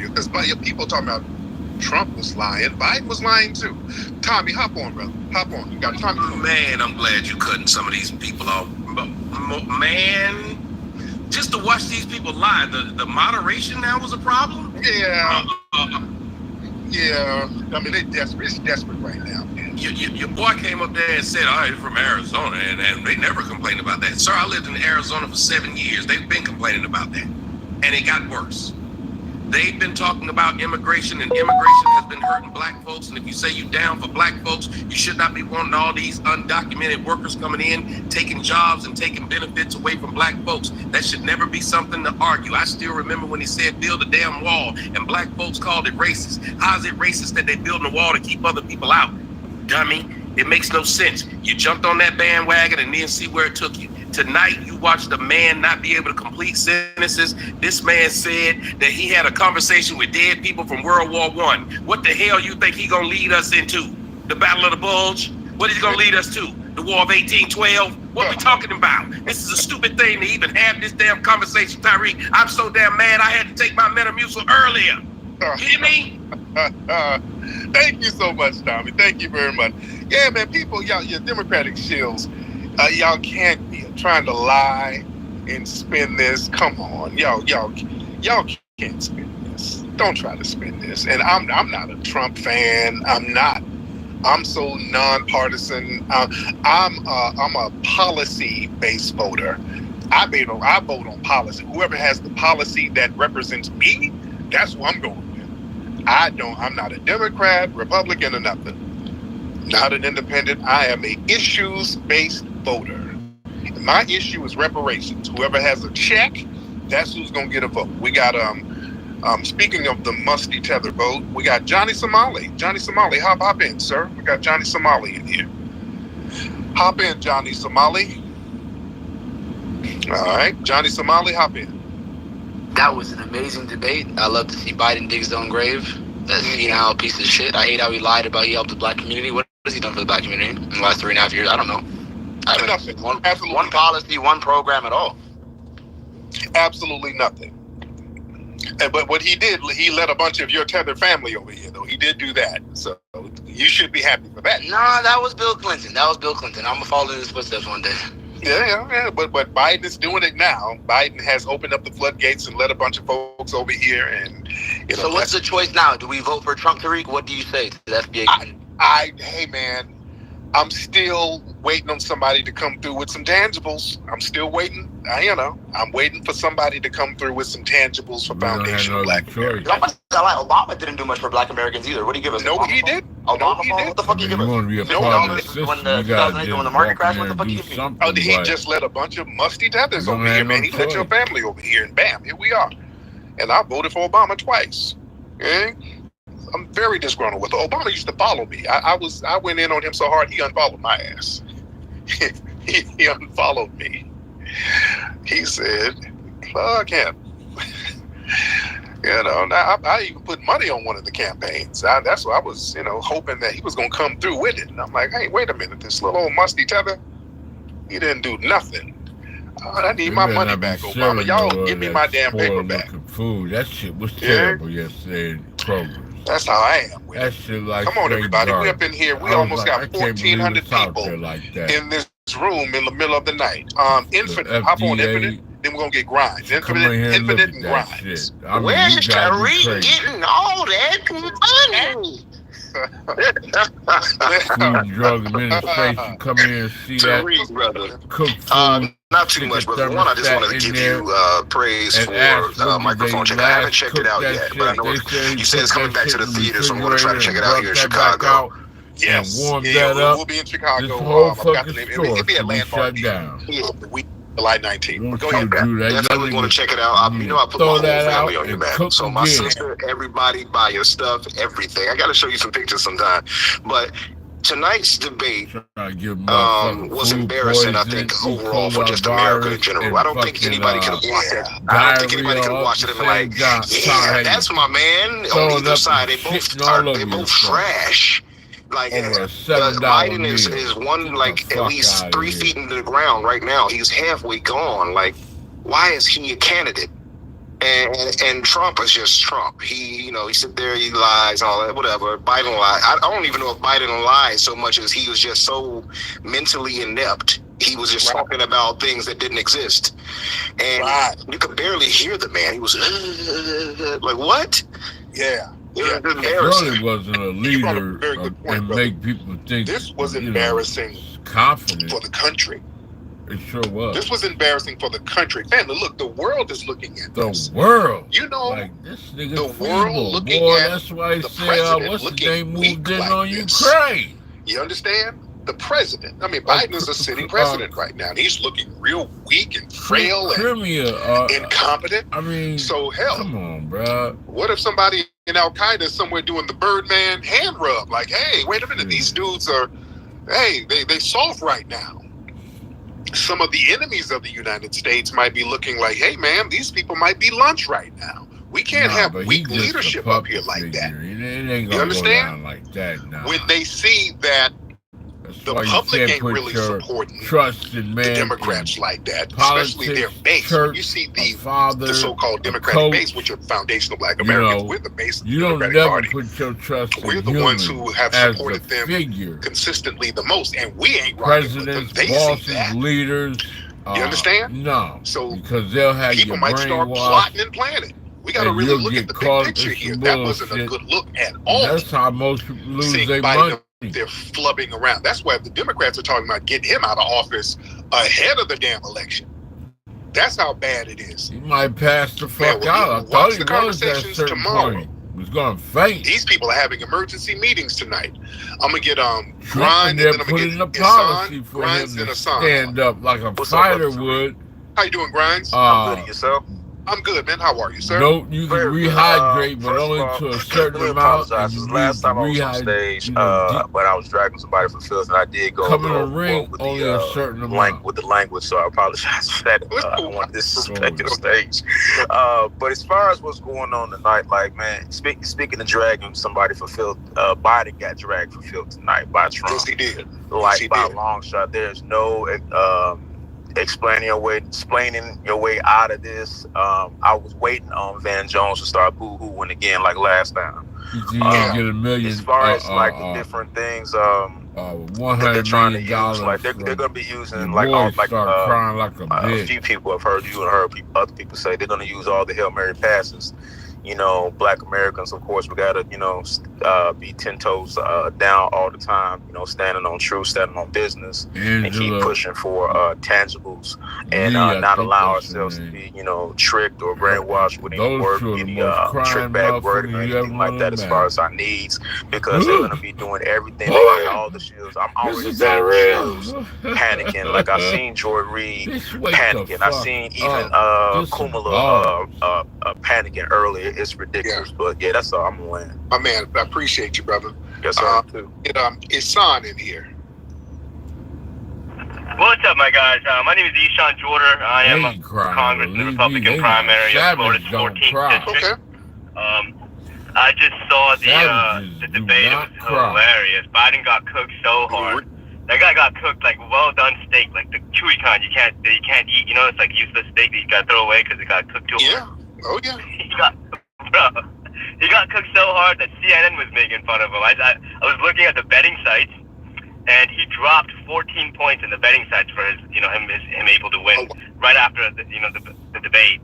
Because people talking about Trump was lying. Biden was lying too. Tommy, hop on, brother. Hop on. You got Tommy. Man, I'm glad you cutting some of these people off. Man, just to watch these people lie, the moderation now was a problem? Yeah. Yeah. I mean, they're desperate. It's desperate right now. Your boy came up there and said, he's from Arizona, and they never complained about that. Sir, I lived in Arizona for 7 years. They've been complaining about that. And it got worse. They've been talking about immigration, and immigration has been hurting black folks. And if you say you down for black folks, you should not be wanting all these undocumented workers coming in, taking jobs and taking benefits away from black folks. That should never be something to argue. I still remember when he said build a damn wall, and black folks called it racist. How is it racist that they building a wall to keep other people out? Dummy. It makes no sense. You jumped on that bandwagon and then see where it took you. Tonight, you watched a man not be able to complete sentences. This man said that he had a conversation with dead people from World War I. What the hell you think he gonna lead us into? The Battle of the Bulge? What is he gonna lead us to? The War of 1812? What we talking about? This is a stupid thing to even have this damn conversation, Tyreek. I'm so damn mad I had to take my Metamucil earlier. You hear me? Thank you so much, Tommy. Thank you very much. Yeah, man, people, y'all, your Democratic shills, y'all can't be trying to lie and spin this. Come on, y'all can't spin this. Don't try to spin this. And I'm not a Trump fan. I'm so nonpartisan. I'm a policy-based voter. I vote on policy. Whoever has the policy that represents me, that's who I'm going with. I'm not a Democrat, Republican, or nothing. Not an independent. I am a issues-based voter. And my issue is reparations. Whoever has a check, that's who's gonna get a vote. We got speaking of the musty tether vote, we got Johnny Somali. Johnny Somali, hop in, sir. We got Johnny Somali in here. Hop in, Johnny Somali. All right, Johnny Somali, hop in. That was an amazing debate. I love to see Biden dig his own grave. See how a piece of shit. I hate how he lied about he helped the black community. What has he done for the black community in the last 3.5 years? I don't know. I haven't seen one policy, one program at all. Absolutely nothing. But what he did, he let a bunch of your tether family over here, though. He did do that. So you should be happy for that. Nah, that was Bill Clinton. I'm gonna follow in his footsteps one day. Yeah. But Biden is doing it now. Biden has opened up the floodgates and let a bunch of folks over here. And so what's the choice now? Do we vote for Trump, Tariq? What do you say to the FBA? Hey man, I'm still waiting on somebody to come through with some tangibles. I'm still waiting. I'm waiting for somebody to come through with some tangibles for foundational black Americans. Obama didn't do much for black Americans either. What did he give us? No, he did. Obama, what the fuck he give us? When the 2008, when the market crashed, what the fuck he give me? Oh, he just let a bunch of musty tethers over here, man. He let your family over here, and bam, here we are. And I voted for Obama twice. Okay? I'm very disgruntled with Obama. Used to follow me. I went in on him so hard he unfollowed my ass. he unfollowed me. He said, "Fuck him." Now I even put money on one of the campaigns. That's what I was, hoping that he was gonna come through with it. And I'm like, hey, wait a minute, this little old musty tether, he didn't do nothing. I need my money back, Obama. Y'all give me my damn paper back. Food. That shit was terrible yesterday in Kroger. That's how I am with that shit. Like, come on, everybody. We up in here. We almost got 1,400 people in this room in the middle of the night. Infinite. Hop on Infinite. Then we're gonna get grinds. Infinite and grinds. Where's Tariq getting all that money? Food and drug administration come in and see Tariq, that brother. Cook food. Not too much, brother. One, I just wanted to give you praise for microphone check. I haven't checked it out yet, but I know you said it's coming back to the theater, so I'm going to try to check it out here in Chicago. Yes, warm that up. We'll be in Chicago. This whole fucking store it'll be a landmark shut down. July 19th. Go ahead. Definitely want to check it out. I put my whole family on you, man. So my sister, everybody, buy your stuff, everything. I got to show you some pictures sometime. But tonight's debate was embarrassing, I think, overall for just America in general. I don't think anybody could have watched it. I don't think anybody could have watched it and been like, yeah, that's my man. On either side, they both trash. Like, Biden is one, like, at least 3 feet into the ground right now. He's halfway gone. Like, why is he a candidate? And Trump is just Trump. He sit there, he lies, all that, whatever. Biden lies. I don't even know if Biden lies so much as he was just so mentally inept. He was just talking about things that didn't exist. And you could barely hear the man. He was like, what? Yeah. It really wasn't a leader and make people think this was embarrassing confident for the country. It sure was. This was embarrassing for the country. Family, look, the world is looking at this. The world. You know, like this nigga the world looking boy, at that's why he the said, president what's the looking name moved in like on this. Ukraine. You understand? The president. I mean, Biden is a sitting president right now, and he's looking real weak and frail and incompetent. I mean, so hell, come on, bro. What if somebody in Al Qaeda is somewhere doing the Birdman hand rub? Like, hey, wait a minute, these dudes are, hey, they soft right now. Some of the enemies of the United States might be looking like, hey, man, these people might be lunch right now. We can't have weak leadership up here like that. It ain't gonna you understand? Go down like that now. When they see that the public ain't really supporting the Democrats like that, especially their base. Church, when you see the so-called Democratic base, which are foundational Black Americans, we're the base of the Democratic Party. Put your trust we're the ones who have supported them consistently the most, and we ain't rocking with them. They bosses, see that. Leaders. You understand? No. So because they'll have people might start plotting and planning. We got to really look at the big picture here. That wasn't a good look at all. That's how most people lose their money. They're flubbing around. That's why the Democrats are talking about getting him out of office ahead of the damn election. That's how bad it is. He might pass the fuck out. I thought he was at a certain point. He was going to faint. These people are having emergency meetings tonight. I'm going to get Grind, and then I'm going to get policy for him to stand up like a fighter would. How you doing, Grinds? I'm good. Yourself? I'm good, man. How are you, sir? No, you can rehydrate, but only to a certain amount. Last time I was on stage, but I was dragging somebody for filth, and I did go come in a ring with only a certain amount with the language. So I apologize for that. I don't want this disrespecting the stage. But as far as what's going on tonight, like man, speaking of dragging somebody for filth, Biden got dragged for filth tonight by Trump. Yes, he did. Like by a long shot. There's no explaining your way out of this. I was waiting on Van Jones to start boo-hooing again like last time. Get $1 million. As far as like the different things that they're trying to use, like they're going to be using like crying like a few people have heard you and other people say they're going to use all the Hail Mary passes. You know, Black Americans, of course, we gotta, be 10 toes down all the time. You know, standing on truth, standing on business, and keep pushing for tangibles, and not allow ourselves to be, tricked or brainwashed with any trick bag wording or anything like that as far as our needs, because they're gonna be doing everything. All the shields. I'm already seeing shields panicking. Like I seen Joy Reid panicking. I seen even Kumala panicking earlier. It's ridiculous, but yeah, that's all. I'm gonna land. My man, I appreciate you, brother. Yes, sir. Too. Isan in here. What's up, my guys? My name is Ishan Jordan. I am a Congress in the Republican primary of Florida's 14th district. Okay. I just saw the debate. It was hilarious. Biden got cooked so hard. That guy got cooked like well done steak, like the chewy kind you can't eat. It's like useless steak that you gotta throw away because it got cooked too hard. Oh yeah. He got cooked so hard that CNN was making fun of him. I was looking at the betting sites, and he dropped 14 points in the betting sites for him able to win right after the debate.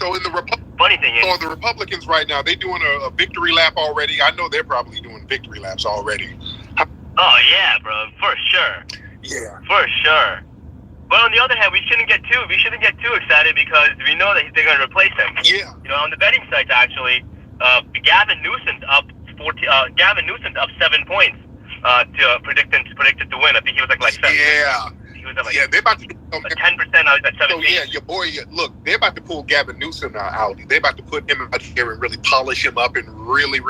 So in the funny thing is, the Republicans right now, they doing a victory lap already. I know they're probably doing victory laps already. Oh yeah, bro, for sure. Yeah, for sure. But on the other hand, we shouldn't get too excited because we know that they're going to replace him. Yeah. On the betting sites, actually, Gavin Newsom's up 7 points predicted to win. I think he was like 7. Yeah. He was at they're about to do 10%. Now he's at 17. So yeah, your boy. Look, they're about to pull Gavin Newsom out. They're about to put him out here and really polish him up and really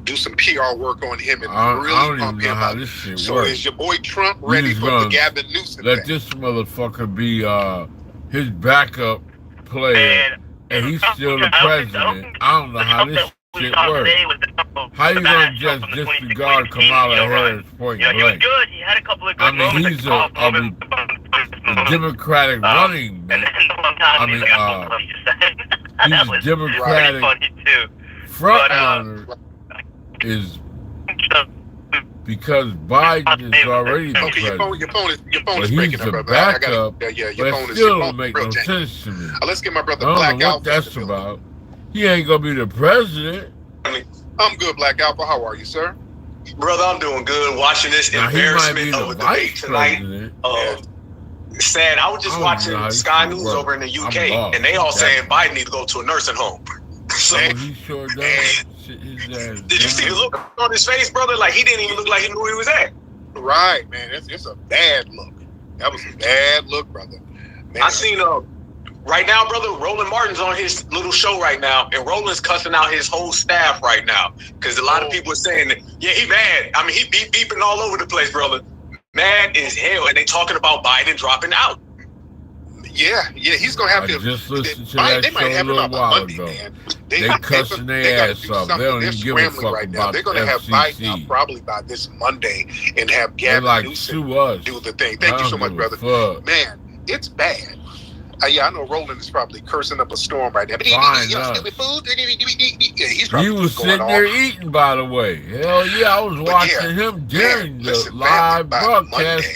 do some PR work on him and really pump him up. So is your boy Trump ready for the Gavin Newsom? Let this motherfucker be his backup player, and he's still the president. I don't know how this shit works. How you gonna just disregard Kamala Harris point blank? He was good. He had a couple of good moments. He's a Democratic running man. He's Democratic front runner is because Biden is already the president. Your phone is breaking up, brother. Backup, your phone is still don't make no sense to me. Let's get my brother I Black don't know what Alpha. that's about. He ain't gonna be the president. I'm good, Black Alpha. How are you, sir? Brother, I'm doing good. Watching this embarrassment of a debate tonight. Sad. I was just watching Sky News over in the UK, and they all saying Biden need to go to a nursing home. So he sure does. Did you see the look on his face, brother? Like he didn't even look like he knew where he was at. Right, man. It's a bad look. That was a bad look, brother. Man. I seen right now, brother, Roland Martin's on his little show right now, and Roland's cussing out his whole staff right now because a lot of people are saying that, yeah, he mad. I mean, he beeping all over the place, brother. Mad as hell, and they talking about Biden dropping out. Yeah, he's gonna have to. Just listen to that show a little while ago. They cussing their ass off. They don't even give a fuck right now. about They're gonna have Biden out probably by this Monday and have Gavin Newsom do the thing. Thank you so much, brother. Man, it's bad. Yeah, I know Roland is probably cursing up a storm right now. But he was sitting there eating, by the way. Hell yeah, I was watching him during the live broadcast.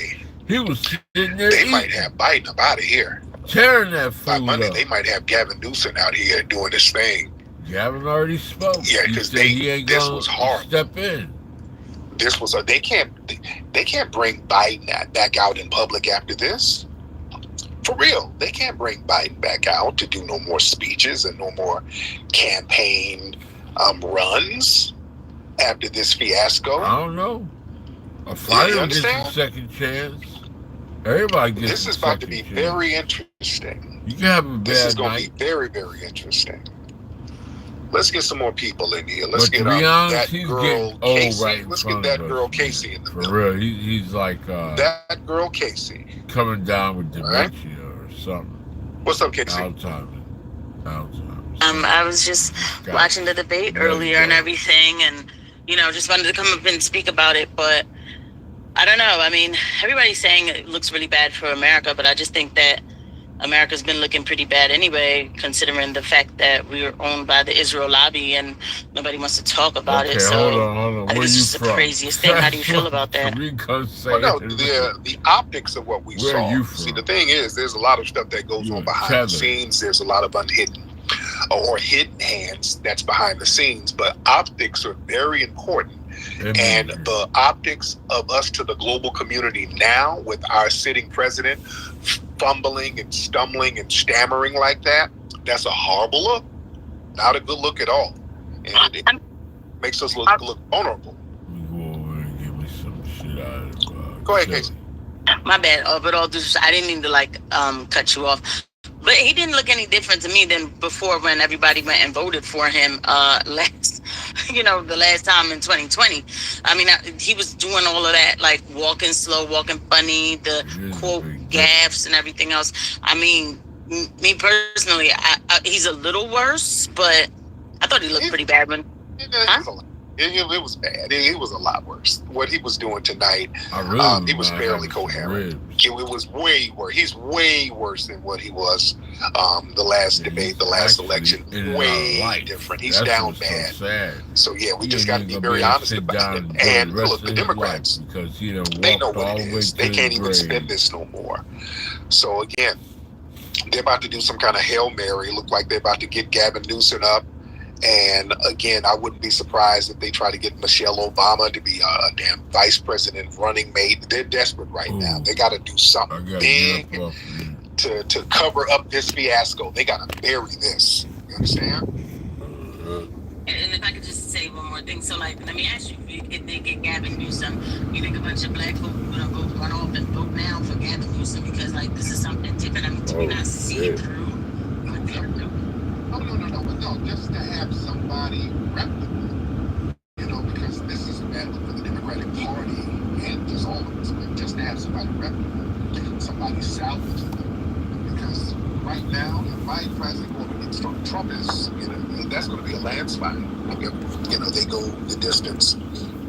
He was sitting there eating. They might have Biden up out of here. Tearing that food by Monday, up. They might have Gavin Newsom out here doing this thing. Gavin already spoke. Yeah, because this was hard. Step in. This was they can't bring Biden back out in public after this. For real, they can't bring Biden back out to do no more speeches and no more campaign runs after this fiasco. I don't know. A fighter gets a second chance. Everybody gets this is about to be very interesting. You can have a bad night. This is going to be very, very interesting. Let's get some more people in here. Let's get that girl Casey. Right Let's get that girl Casey in the middle. For real, he's like that girl Casey coming down with dementia or something. What's up, Casey? Alzheimer's. I was just watching the debate earlier and everything, and just wanted to come up and speak about it, but I don't know. I mean, everybody's saying it looks really bad for America, but I just think that America's been looking pretty bad anyway, considering the fact that we are owned by the Israel lobby and nobody wants to talk about it. So hold on. I think it's just the craziest thing. How do you feel about that? The optics of what we saw. See, the thing is, there's a lot of stuff that goes on behind the scenes. There's a lot of unhidden or hidden hands that's behind the scenes, but optics are very important. And the optics of us to the global community now with our sitting president fumbling and stumbling and stammering like that, that's a horrible look. Not a good look at all. And it makes us look vulnerable. Go over and give me some shit out of Go ahead, Casey. My bad. But all this, I didn't mean to cut you off. But he didn't look any different to me than before when everybody went and voted for him the last time in 2020. I mean, he was doing all of that, like walking slow, walking funny, the quote gaffes and everything else. I mean, me personally, he's a little worse, but I thought he looked pretty bad when. It was bad. It was a lot worse. What he was doing tonight, he was barely coherent. It was way worse. He's way worse than what he was the last debate, the last election. Way different. He's down bad. So yeah, we just got to be very honest about it. And look, the Democrats, they know what it is. They can't even spend this no more. So again, they're about to do some kind of Hail Mary. Look like they're about to get Gavin Newsom up. And again, I wouldn't be surprised if they try to get Michelle Obama to be a damn vice president running mate. They're desperate right now. They got to do something big to cover up this fiasco. They got to bury this. You understand? And if I could just say one more thing. So, let me ask you, if they get Gavin Newsom, you think a bunch of black folk are going to go run off and vote now for Gavin Newsom because, this is something different? I mean, do we not see it through what they're doing? No, just to have somebody replicable, because this is a bad look for the Democratic Party and just all of us, but just to have somebody replicable, somebody salvageable, because right now, if Biden tries to go up against Trump is, that's going to be a landslide. They go the distance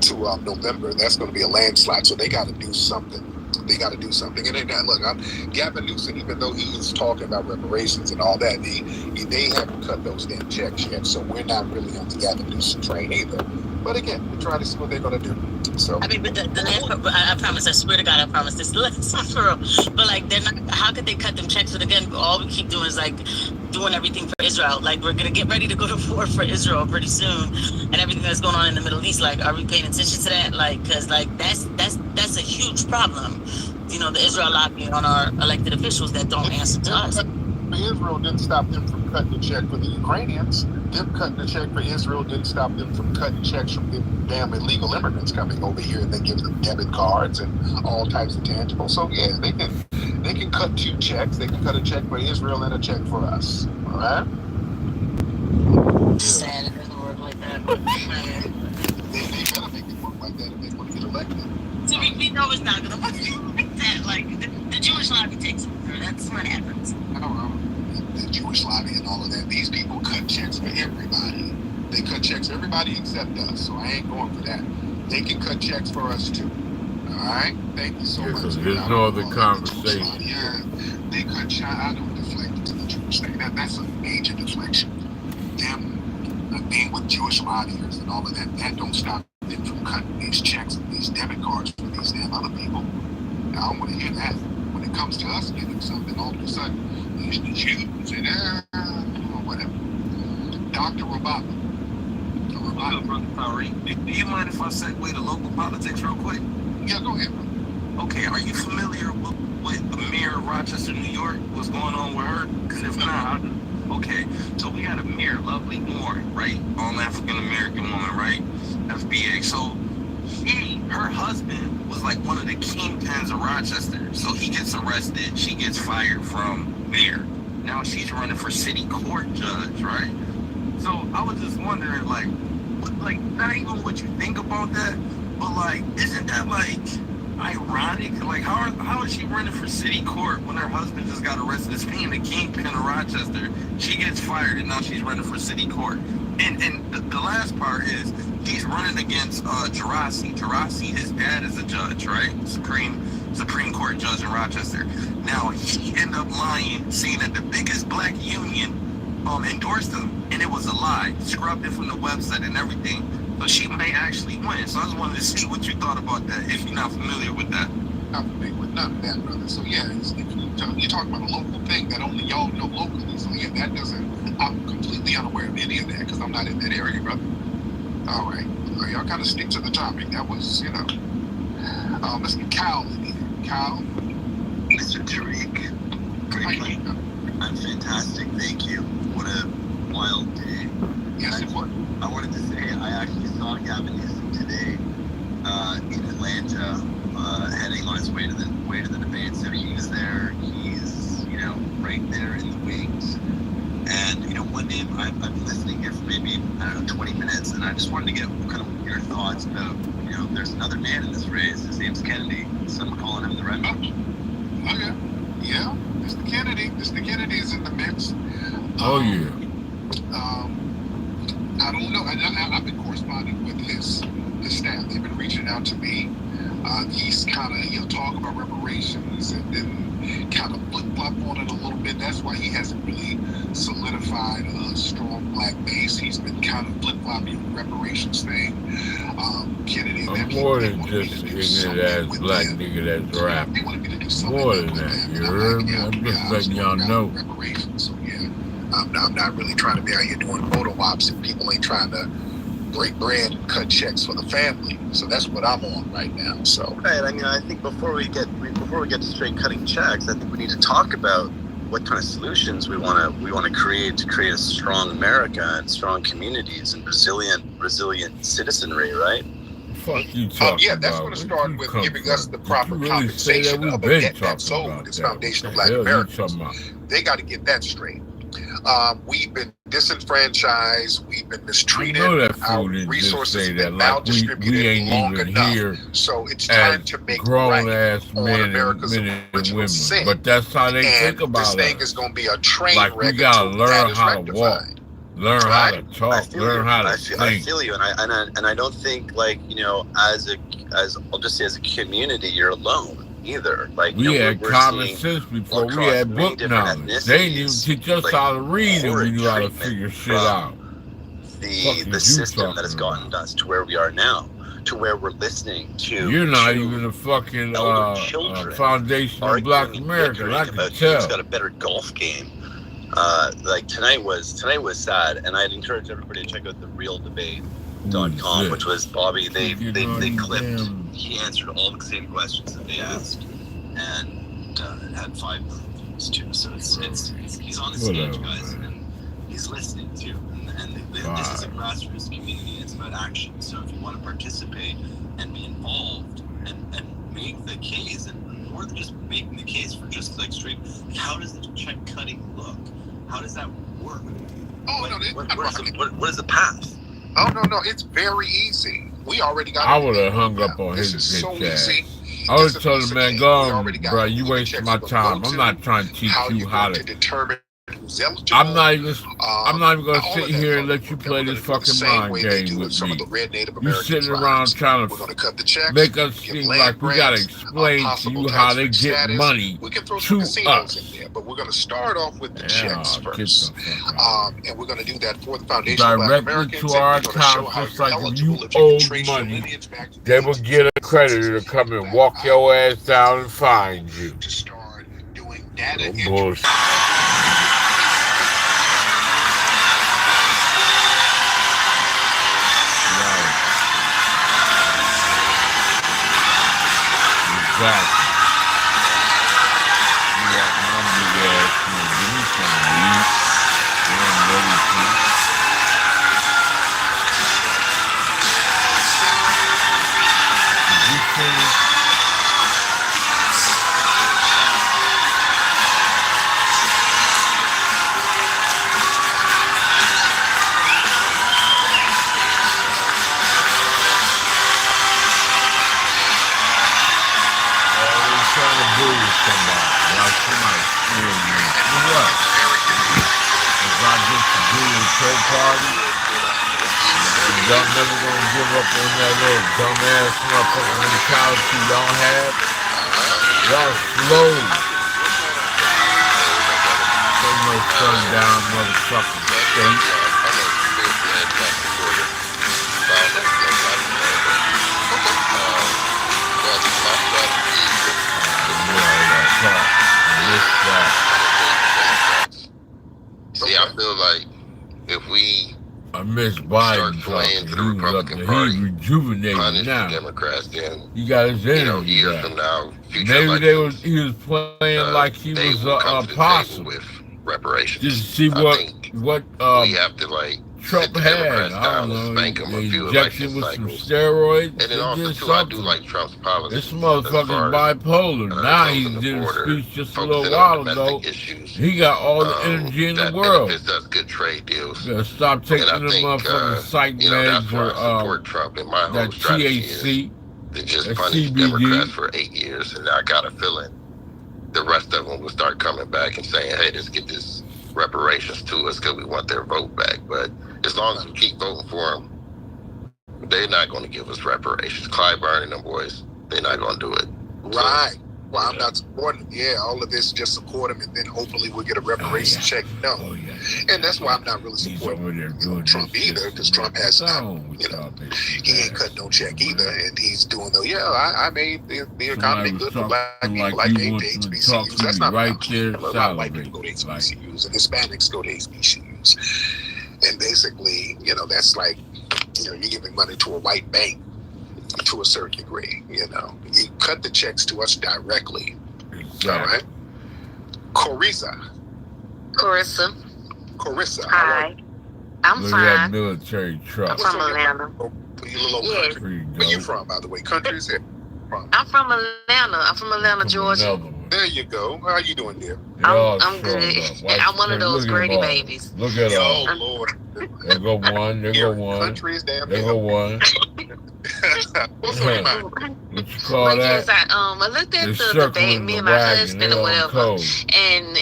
to November, that's going to be a landslide, so they got to do something. They got to do something. And look, Gavin Newsom, even though he's talking about reparations and all that, they haven't cut those damn checks yet. So we're not really on the Gavin Newsom train either. But again, we're trying to see what they're going to do. So I mean, but the last part, I promise, I swear to God, I promise this last for real. But they're not. How could they cut them checks? But again, all we keep doing is doing everything for Israel. We're gonna get ready to go to war for Israel pretty soon, and everything that's going on in the Middle East. Are we paying attention to that? Because that's a huge problem. the Israel lobby on our elected officials that don't answer to us. Israel didn't stop them from cutting the check for the Ukrainians. Them cutting the check for Israel didn't stop them from cutting checks from the damn illegal immigrants coming over here, and they give them debit cards and all types of tangibles. So yeah, they can cut two checks. They can cut a check for Israel and a check for us. All right. Sad it doesn't work like that. They gotta make it work like that if they want to get elected. So we know it's not gonna work like that. Like the Jewish lobby takes over. That's what happens. I don't know. The Jewish lobby and all of that. These people cut checks for everybody. They cut checks for everybody except us. So I ain't going for that. They can cut checks for us too. All right. Thank you so much. There's no other conversation. Yeah, they cut checks. I don't deflect to the Jewish thing. That's a major deflection. Them being with Jewish lobbyers and all of that. That don't stop them from cutting these checks and these debit cards for these damn other people. I don't want to hear that. When it comes to us getting something, all of a sudden, the Jews say, whatever. Dr. Robaba. Do you mind if I segue to local politics real quick? Yeah, go ahead. Okay, are you familiar with Amir Rochester, New York? What's going on with her? Because if not, okay. So we got Amir Lovely Moore, right? All African American woman, right? FBA. So her husband was like one of the kingpins of Rochester. So he gets arrested. She gets fired from mayor. Now she's running for city court judge, right? So I was just wondering, like not even what you think about that, but like, isn't that like ironic? Like, how is she running for city court when her husband just got arrested as being the kingpin of Rochester? She gets fired and now she's running for city court. And the last part is he's running against Gerasi. Gerasi, his dad is a judge, right? Supreme Court judge in Rochester. Now he ended up lying, saying that the biggest black union endorsed him, and it was a lie. Scrubbed it from the website and everything. So she may actually win. So I just wanted to see what you thought about that, if you're not familiar with that. Not familiar with none of that, brother. So yeah, you're talking about a local thing that only y'all know locally. So yeah, that doesn't. I'm completely unaware of any of that because I'm not in that area, brother. All right, y'all kind of stick to the topic. That was, Mr. Kyle in here. Kyle. Mr. Tariq. Great night. I'm fantastic. Thank you. What a wild day. Yes, it was. I wanted to say I actually saw Gavin Newsom today in Atlanta, heading on his way to the debate. So he's there. He's right there in the wings. And one day I've been listening here for maybe 20 minutes, and I just wanted to get kind of your thoughts about there's another man in this race. His name's Kennedy. Some calling him the Red Man. Oh yeah. Mr. Kennedy. Mr. Kennedy is in the mix. Oh yeah. I don't know. I've been corresponding with his staff. They've been reaching out to me. He's kind of, he'll talk about reparations and then kind of flip-flop on it a little bit. That's why he hasn't really solidified a strong black base. He's been kind of flip-flopping the reparations thing. Kennedy, I'm more than just ignorant-ass black nigga that's rapping. More than that, you heard me? I'm just letting y'all know. So yeah, I'm not really trying to be out here doing photo ops and people ain't trying to break bread and cut checks for the family. So that's what I'm on right now. So right. I mean, I think before we get to straight cutting checks, I think we need to talk about what kind of solutions we want to create to create a strong America and strong communities and resilient citizenry, right? Fuck you talking yeah, that's going to start with giving us the proper compensation of a debt that's owed with this foundation of Black Americans. They got to get that straight. We've been disenfranchised. We've been mistreated. Our resources have been maldistributed long enough. So it's time to make right on America's original sin. But that's how they think about it. This thing is going to be a train wreck. We gotta learn how to walk, learn how to talk, learn how to think. I feel you, and I don't think as I'll just say as a community, you're alone. Either we had common sense before. We had book knowledge. They didn't even teach us how to read, and we knew how to figure shit out. The system that has gotten us to where we are now, to where we're listening to. You're not even a fucking foundation of Black America. I can tell. Who's got a better golf game? Tonight was sad, and I'd encourage everybody to check out the realdebate.com, which was Bobby. They clipped. He answered all the same questions that they asked, and had 5 million views too. So it's he's on the stage, guys, and he's listening too. And this is a grassroots community. It's about action. So if you want to participate and be involved and make the case, and more than just making the case for just like straight, how does the check cutting look? How does that work? What is the path? Oh no, it's very easy. We already got. I would have hung up on his bitch ass. I would have told him, man, go on, bro. You wasting my time. I'm not trying to teach you how to determine who's eligible. I'm not even gonna sit here and let you play this fucking mind game with me. You sitting around trying to make us seem like we gotta explain to you how they get money to us. But we're gonna start off with the checks first, and we're gonna do that for the Foundation of Black Americans. Directly to our accounts, just like if you owed money, they will get a creditor to come and walk your ass down and find you. To start doing data bullshit. Exactly. You got my big ass here. Give me some weed. I'm ready to. Did you finish? Trying to bully somebody, like somebody scared me. For what? If I disagree with your party, y'all never gonna give up on that little dumbass motherfucking mentality y'all have. Y'all slow. Ain't no sundown motherfucking state. See, I feel like if we miss Biden playing for the Republican Party, he rejuvenated punish now. the Democrats, then he got his energy years back. from now, Maybe he was playing like he was a possum. With reparations. Just to see what we have to like Trump had. I don't know, injection with some steroids. And then also too, I do like Trump's policy. This motherfucker's bipolar. Now he did a speech just a little while ago. He got all the energy in the world. Does good trade deals. Yeah, stop taking the motherfucking psych meds or Trump in my that THC. They just punished Democrats for 8 years, and I got a feeling the rest of them will start coming back and saying, "Hey, let's get this reparations to us because we want their vote back." But as long as we keep voting for them, they're not going to give us reparations. Clyburn and them boys, they're not going to do it. Right. Well, I'm not supporting. Yeah, all of this, just support him, and then hopefully we'll get a reparation check. No, and that's why I'm not really supporting Trump either, because Trump has not, he ain't cut no check either, and he's doing the I made the economy good for black people. I gave to HBCUs. That's not right there. A lot of white people go to HBCUs, and Hispanics go to HBCUs, and basically, that's like, you're giving money to a white bank. To a certain degree, you cut the checks to us directly. Exactly. All right. Carissa. Hi. I'm Look fine. That military truck. I'm from Atlanta. You little country. Where you from, by the way? Country is here. I'm from Atlanta. I'm from Atlanta, Georgia. There you go. How you doing there? I'm good. I'm one of those Grady babies. Look at oh Lord. There go one. There go one. Country is damn. There go one. What's on your mind? What you call that? I looked at the debate, me and my husband or whatever, and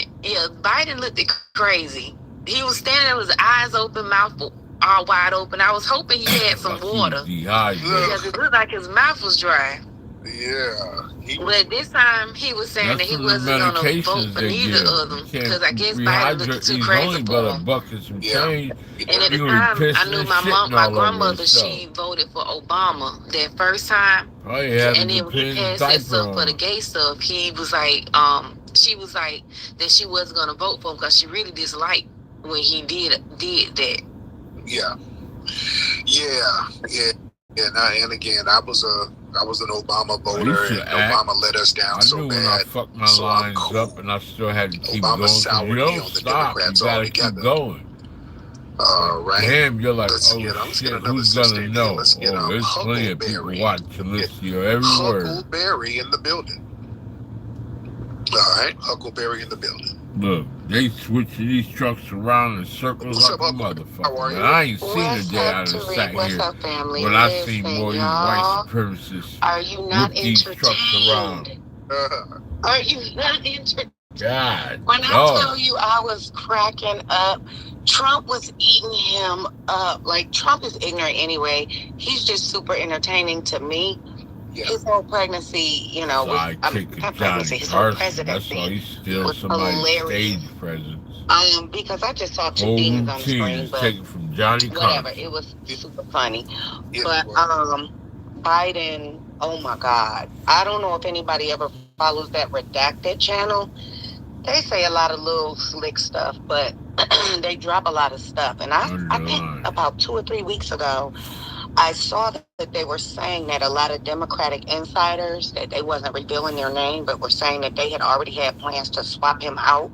Biden looked crazy. He was standing there with his eyes open, mouth all wide open. I was hoping he had some water because it looked like his mouth was dry. Yeah. But this time he was saying that he wasn't going to vote for neither of them because I guess Biden looked too crazy for him. And at the time, I knew my grandmother, she voted for Obama that first time. And then when he passed that stuff for the gay stuff, he was like, she was like that she wasn't going to vote for him because she really disliked when he did that. Yeah. And again, I was I was an Obama voter, and Obama let us down so bad. I knew when I fucked my lines up, and I still had to keep going. Soured you me don't on the stop. Democrats You gotta altogether. keep going. Right. Damn, you're like, Let's oh get, let's shit, get another who's sister gonna in know? here. Let's get There's plenty of people watching, listen to your every word. Huckleberry in the building. All right, Huckleberry in the building. Look, they switching these trucks around in circles like a motherfucker. Man, I ain't seen a day I done sat here when I seen more of these white supremacists whip these trucks around. Are you not entertained? God, when I tell you I was cracking up, Trump was eating him up. Like, Trump is ignorant anyway. He's just super entertaining to me. Yeah. His whole pregnancy, you know, not pregnancy, his whole presidency. That's why he's still somebody's stage presence. Because I just saw two demons on the screen, but taken from Johnny whatever. It was super funny. But Biden, oh my God. I don't know if anybody ever follows that Redacted channel. They say a lot of little slick stuff, but they drop a lot of stuff. And I think about 2 or 3 weeks ago, I saw that they were saying that a lot of Democratic insiders, that they wasn't revealing their name, but were saying that they had already had plans to swap him out,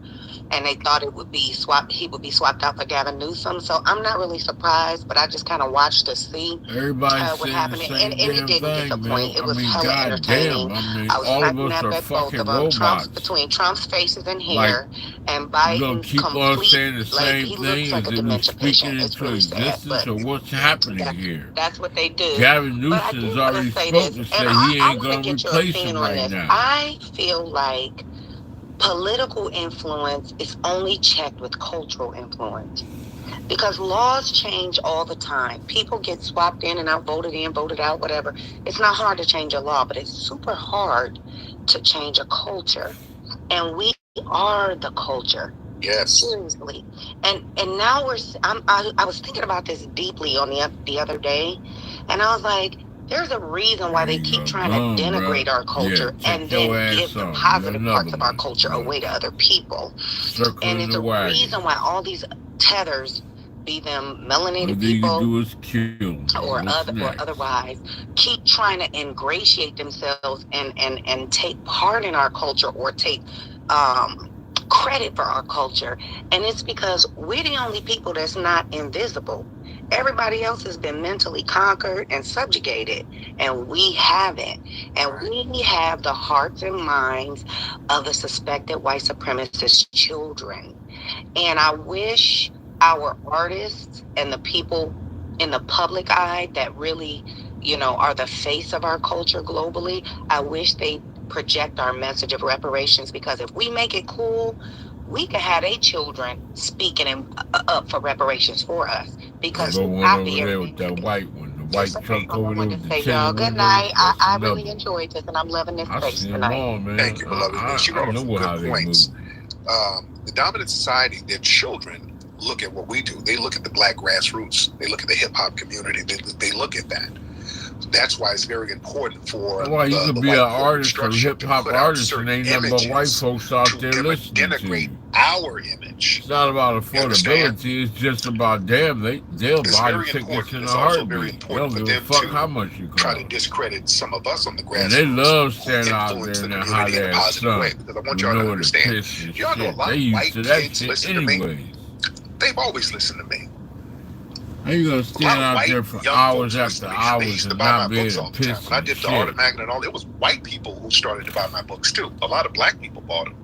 and they thought it would be he would be swapped out for Gavin Newsom. So I'm not really surprised, but I just kind of watched to see what happened, and it didn't disappoint. It was hella entertaining. I was cracking up at both of them. Between Trump's faces and hair, and Biden keep on saying the same thing as it was speaking into existence, or what's happening here? That's what they do. Gavin Newsom is already supposed to say he ain't going to replace him right now. I feel like political influence is only checked with cultural influence, because laws change all the time. People get swapped in and out, voted in, voted out, whatever. It's not hard to change a law, but it's super hard to change a culture. And we are the culture. Yes. Seriously. And now I was thinking about this deeply on the other day, and I was like, there's a reason why they keep trying to denigrate our culture and then give the positive parts of our culture away to other people. And it's a reason why all these tethers, be them melanated people or otherwise, keep trying to ingratiate themselves and take part in our culture or take credit for our culture. And it's because we're the only people that's not invisible. Everybody else has been mentally conquered and subjugated, and we haven't. And we have the hearts and minds of the suspected white supremacist children. And I wish our artists and the people in the public eye that really, are the face of our culture globally, I wish they project our message of reparations, because if we make it cool, we can have their children speaking up for reparations for us. Because over there with that white one, the white truck over there with the y'all, good night. I really enjoyed this, and I'm loving this place tonight. Thank you, beloved. She brought up some good points. The dominant society, their children look at what we do. They look at the black grassroots. They look at the hip hop community. They look at that. That's why it's very important for you could be an artist or hip hop artist, and ain't nothing but white folks out there listening to you. Our image. It's not about affordability. It's just about they'll buy the tickets in a heartbeat. They don't give a fuck how much you cost. Try to discredit some of us on the grassroots. And they love standing out there in their hot ass sun. Because I want y'all to understand. Y'all know a lot of white kids listen to me. They've always listened to me. How you gonna stand out there for hours after hours and not be able to piss? When I did the Art of Magnet and all, it was white people who started to buy my books too. A lot of black people bought them,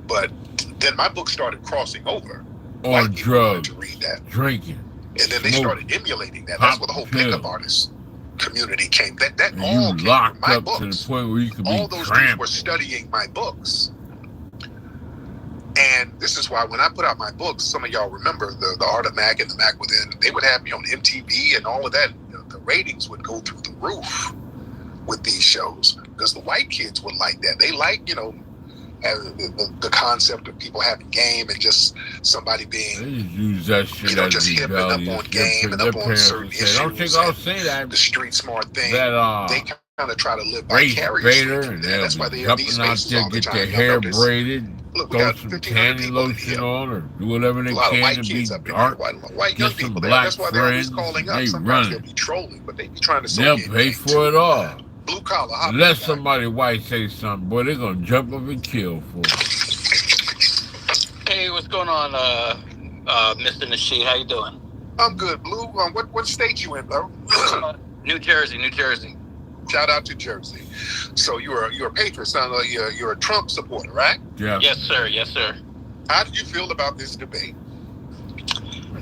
but then my books started crossing over. On drugs, to read that, drinking, and then they started emulating that. That's where the whole pickup artist community came. That and all you came locked from my up books. to the point where you could all be those cramped. dudes were studying my books. And this is why when I put out my books, some of y'all remember the Art of Mac and the Mac Within, they would have me on MTV and all of that. The ratings would go through the roof with these shows because the white kids would like that. They like, the concept of people having game and just somebody being, they use that shit just hip and up on game and up on certain issues. Don't think I'll say that. The street smart thing. They kind of try to live vicariously. And that's why they're jumping out there, get their hair braided. Look, throw some tanning lotion on or do whatever they can to be dark. Get some black friends. They run it. They'll be trolling, but they be trying to they'll pay for it all. Blue collar. Let somebody white say something, boy, they're gonna jump up and kill for it. Hey, what's going on, Mr. Nasheed? How you doing? I'm good, Blue. What state you in, bro? New Jersey. Shout out to Jersey. So you're a patriot, son. You're a Trump supporter, right? Yeah. Yes, sir. How did you feel about this debate?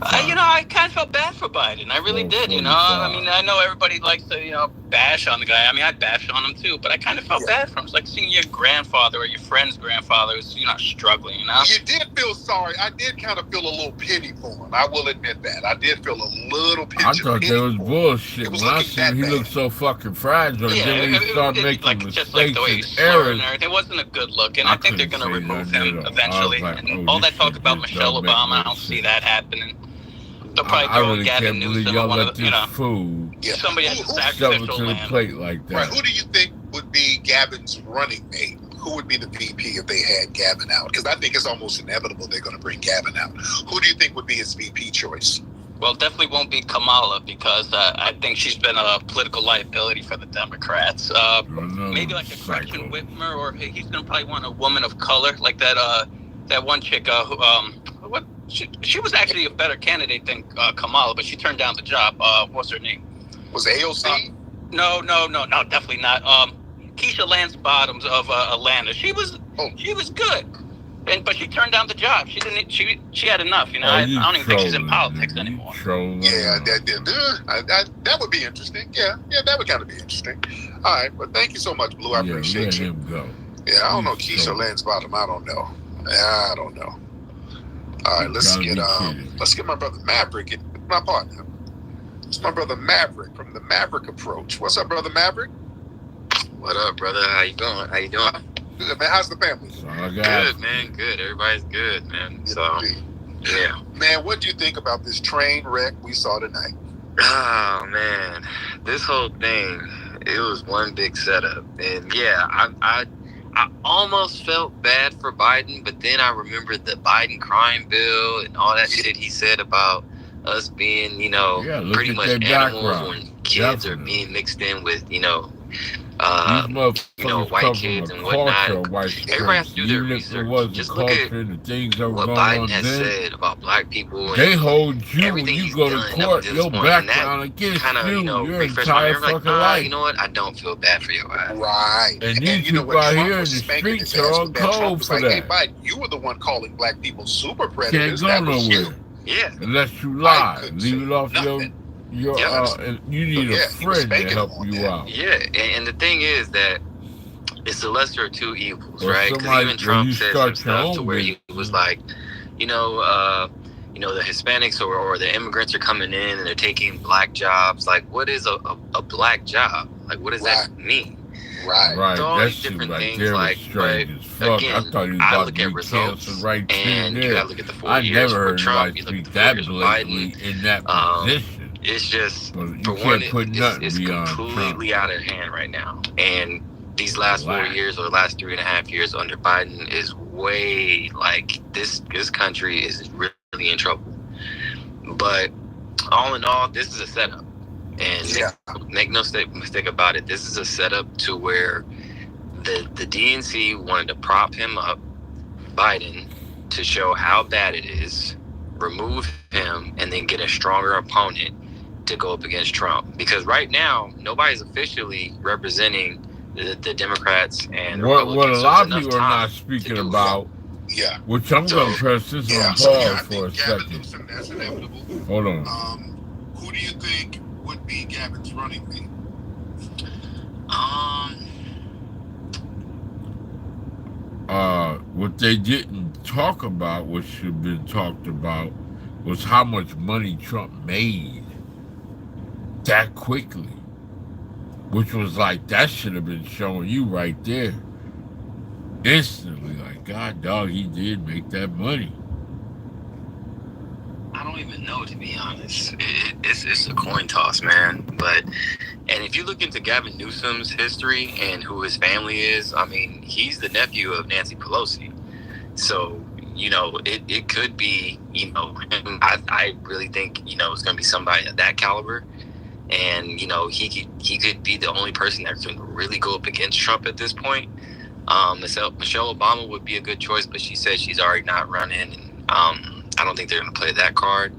I kind of felt bad for Biden. I really did, I mean, I know everybody likes to, bash on the guy. I mean, I bashed on him too, but I kind of felt bad for him. It's like seeing your grandfather or your friend's grandfather who's, struggling, You did feel sorry. I did kind of feel a little pity for him. I will admit that. I did feel a little pity. I thought that was bullshit. When I seen he looked so fucking fragile, then when he started making mistakes and errors. It wasn't a good look, and I think they're going to remove him eventually. And all that talk about Michelle Obama, I don't see that happening. They'll probably throw really Gavin Newsom on one of the, fool somebody has a shove it sacrificial to the lamb. plate like that. Right. Who do you think would be Gavin's running mate? Who would be the VP if they had Gavin out? Because I think it's almost inevitable they're going to bring Gavin out. Who do you think would be his VP choice? Well, definitely won't be Kamala because I think she's been a political liability for the Democrats. Maybe like a Gretchen Whitmer, or he's going to probably want a woman of color, like that one chick who she was actually a better candidate than Kamala, but she turned down the job. What's her name? Was AOC? No, definitely not. Keisha Lance Bottoms of Atlanta. She was good, but she turned down the job. She didn't. She had enough. I don't even think she's in politics anymore. Yeah, that would be interesting. Yeah, that would kind of be interesting. All right, but thank you so much, Blue. I appreciate you. Let him go. Yeah, I don't know Keisha Lance Bottom. I don't know. All right, let's get my brother Maverick, my partner. It's my brother Maverick from the Maverick Approach. What's up, brother Maverick? What up, brother? How you doing? Good, man. How's the family? Good, man. Good. Everybody's good, man. So, yeah. Man, what do you think about this train wreck we saw tonight? Oh, man. This whole thing, it was one big setup. And, yeah, I almost felt bad for Biden, but then I remembered the Biden crime bill and all that shit he said about us being, pretty much animals when kids are being mixed in with, white kids and whatnot. Everybody has to do their research. Just look at what Biden has said about black people. They hold you when you go to court, your background against you, your entire fucking life. You know what? I don't feel bad for your ass. Right. And these people out here in the streets are on code for that. Hey, Biden, you were the one calling black people super predators. Can't go nowhere. Yeah. Unless you lie. Leave it off you need a friend to help you out. Yeah, and the thing is that it's the lesser of two evils, right? Because even Trump said some stuff to where he was like, the Hispanics or the immigrants are coming in and they're taking black jobs. Like, what is a black job? Like, what does that mean? Right. So all these different things, like, but again, I look at results, and you gotta look at the 4 years for Trump, you look at the 4 years for Biden. In that position. It's just, for one, it's completely out of hand right now. And these last 4 years or the last 3.5 years under Biden is way, like, this country is really in trouble. But all in all, this is a setup. And make no mistake about it, this is a setup to where the DNC wanted to prop him up, Biden, to show how bad it is, remove him, and then get a stronger opponent to go up against Trump. Because right now, nobody's officially representing the Democrats and the Republicans. What a lot of people are not speaking about, which I'm going to press this on pause for a second. That's inevitable. Hold on. Who do you think would be Gavin's running mate? What they didn't talk about, what should have been talked about, was how much money Trump made that quickly, which was like, that should have been showing you right there instantly, like, God dog, he did make that money. I don't even know, to be honest. It's a coin toss, man. But, and if you look into Gavin Newsom's history and who his family is, I mean, he's the nephew of Nancy Pelosi. So, it could be, him. I really think, it's going to be somebody of that caliber. and he could be the only person that can really go up against Trump at this point. Michelle Obama would be a good choice, but she said she's already not running, and I don't think they're going to play that card.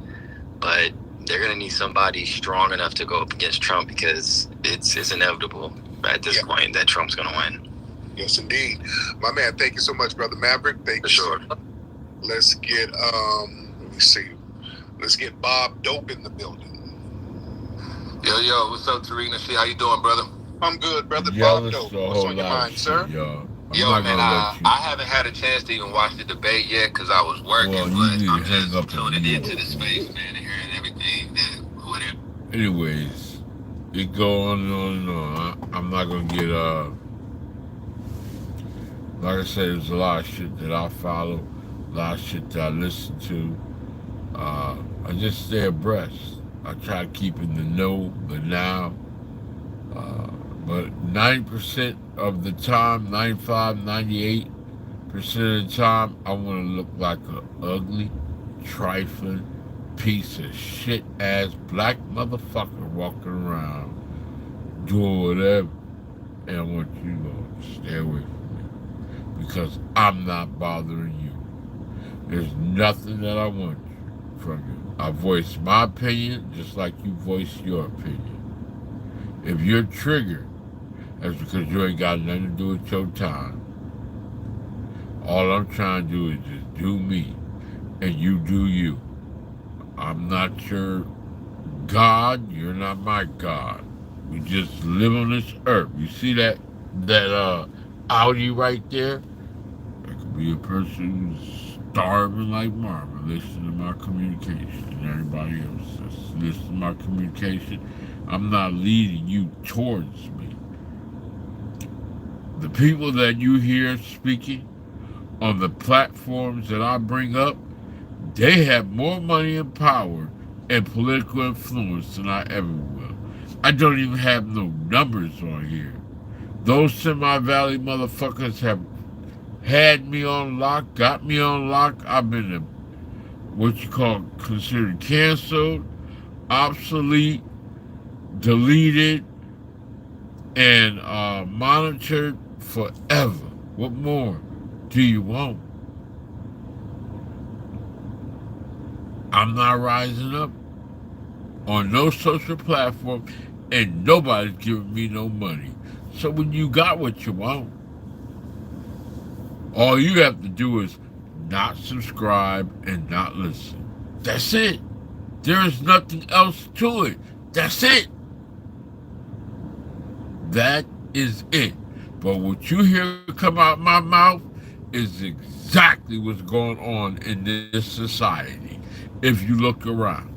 But they're going to need somebody strong enough to go up against Trump, because it's inevitable at this point that Trump's going to win. Yes, indeed. My man, thank you so much, Brother Maverick. Thank you. Sure. Let's get, let me see. Let's get Bob Dope in the building. Yo, what's up, Tariq? How you doing, brother? I'm good, brother. Bob Dope. What's on your mind, sir? Yo, man, I haven't had a chance to even watch the debate yet because I was working, but I'm just tuning into the space, man, and hearing everything. Whatever. Anyways, it go on and on. I'm not gonna get like I said, there's a lot of shit that I follow, a lot of shit that I listen to. I just stay abreast. I try to keep in the know, the now. But 90% of the time, 95, 98% of the time, I want to look like an ugly, trifling, piece of shit ass black motherfucker walking around doing whatever. And I want you to stay away from me, because I'm not bothering you. There's nothing that I want from you. I voice my opinion just like you voice your opinion. If you're triggered, that's because you ain't got nothing to do with your time. All I'm trying to do is just do me, and you do you. I'm not your God, you're not my God. We just live on this earth. You see that Audi right there? That could be a person who's starving like Marvin, listening to my communication, and everybody else that's listening to my communication. I'm not leading you towards me. The people that you hear speaking on the platforms that I bring up, they have more money and power and political influence than I ever will. I don't even have no numbers on here. Those Semi-Valley motherfuckers have had me on lock, got me on lock. I've been what you call considered canceled, obsolete, deleted, and monitored forever. What more do you want? I'm not rising up on no social platform, and nobody's giving me no money. So when you got what you want, all you have to do is not subscribe and not listen. That's it. There is nothing else to it. That's it. That is it. But what you hear come out my mouth is exactly what's going on in this society. If you look around,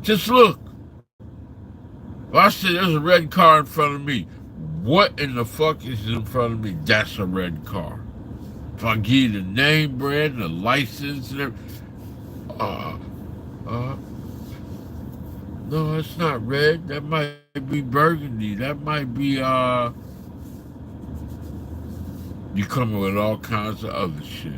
just look. Well, I said there's a red car in front of me. What in the fuck is in front of me? That's a red car. If I give you the name brand, the license, and everything, no, it's not red. That might be burgundy. That might be you coming with all kinds of other shit.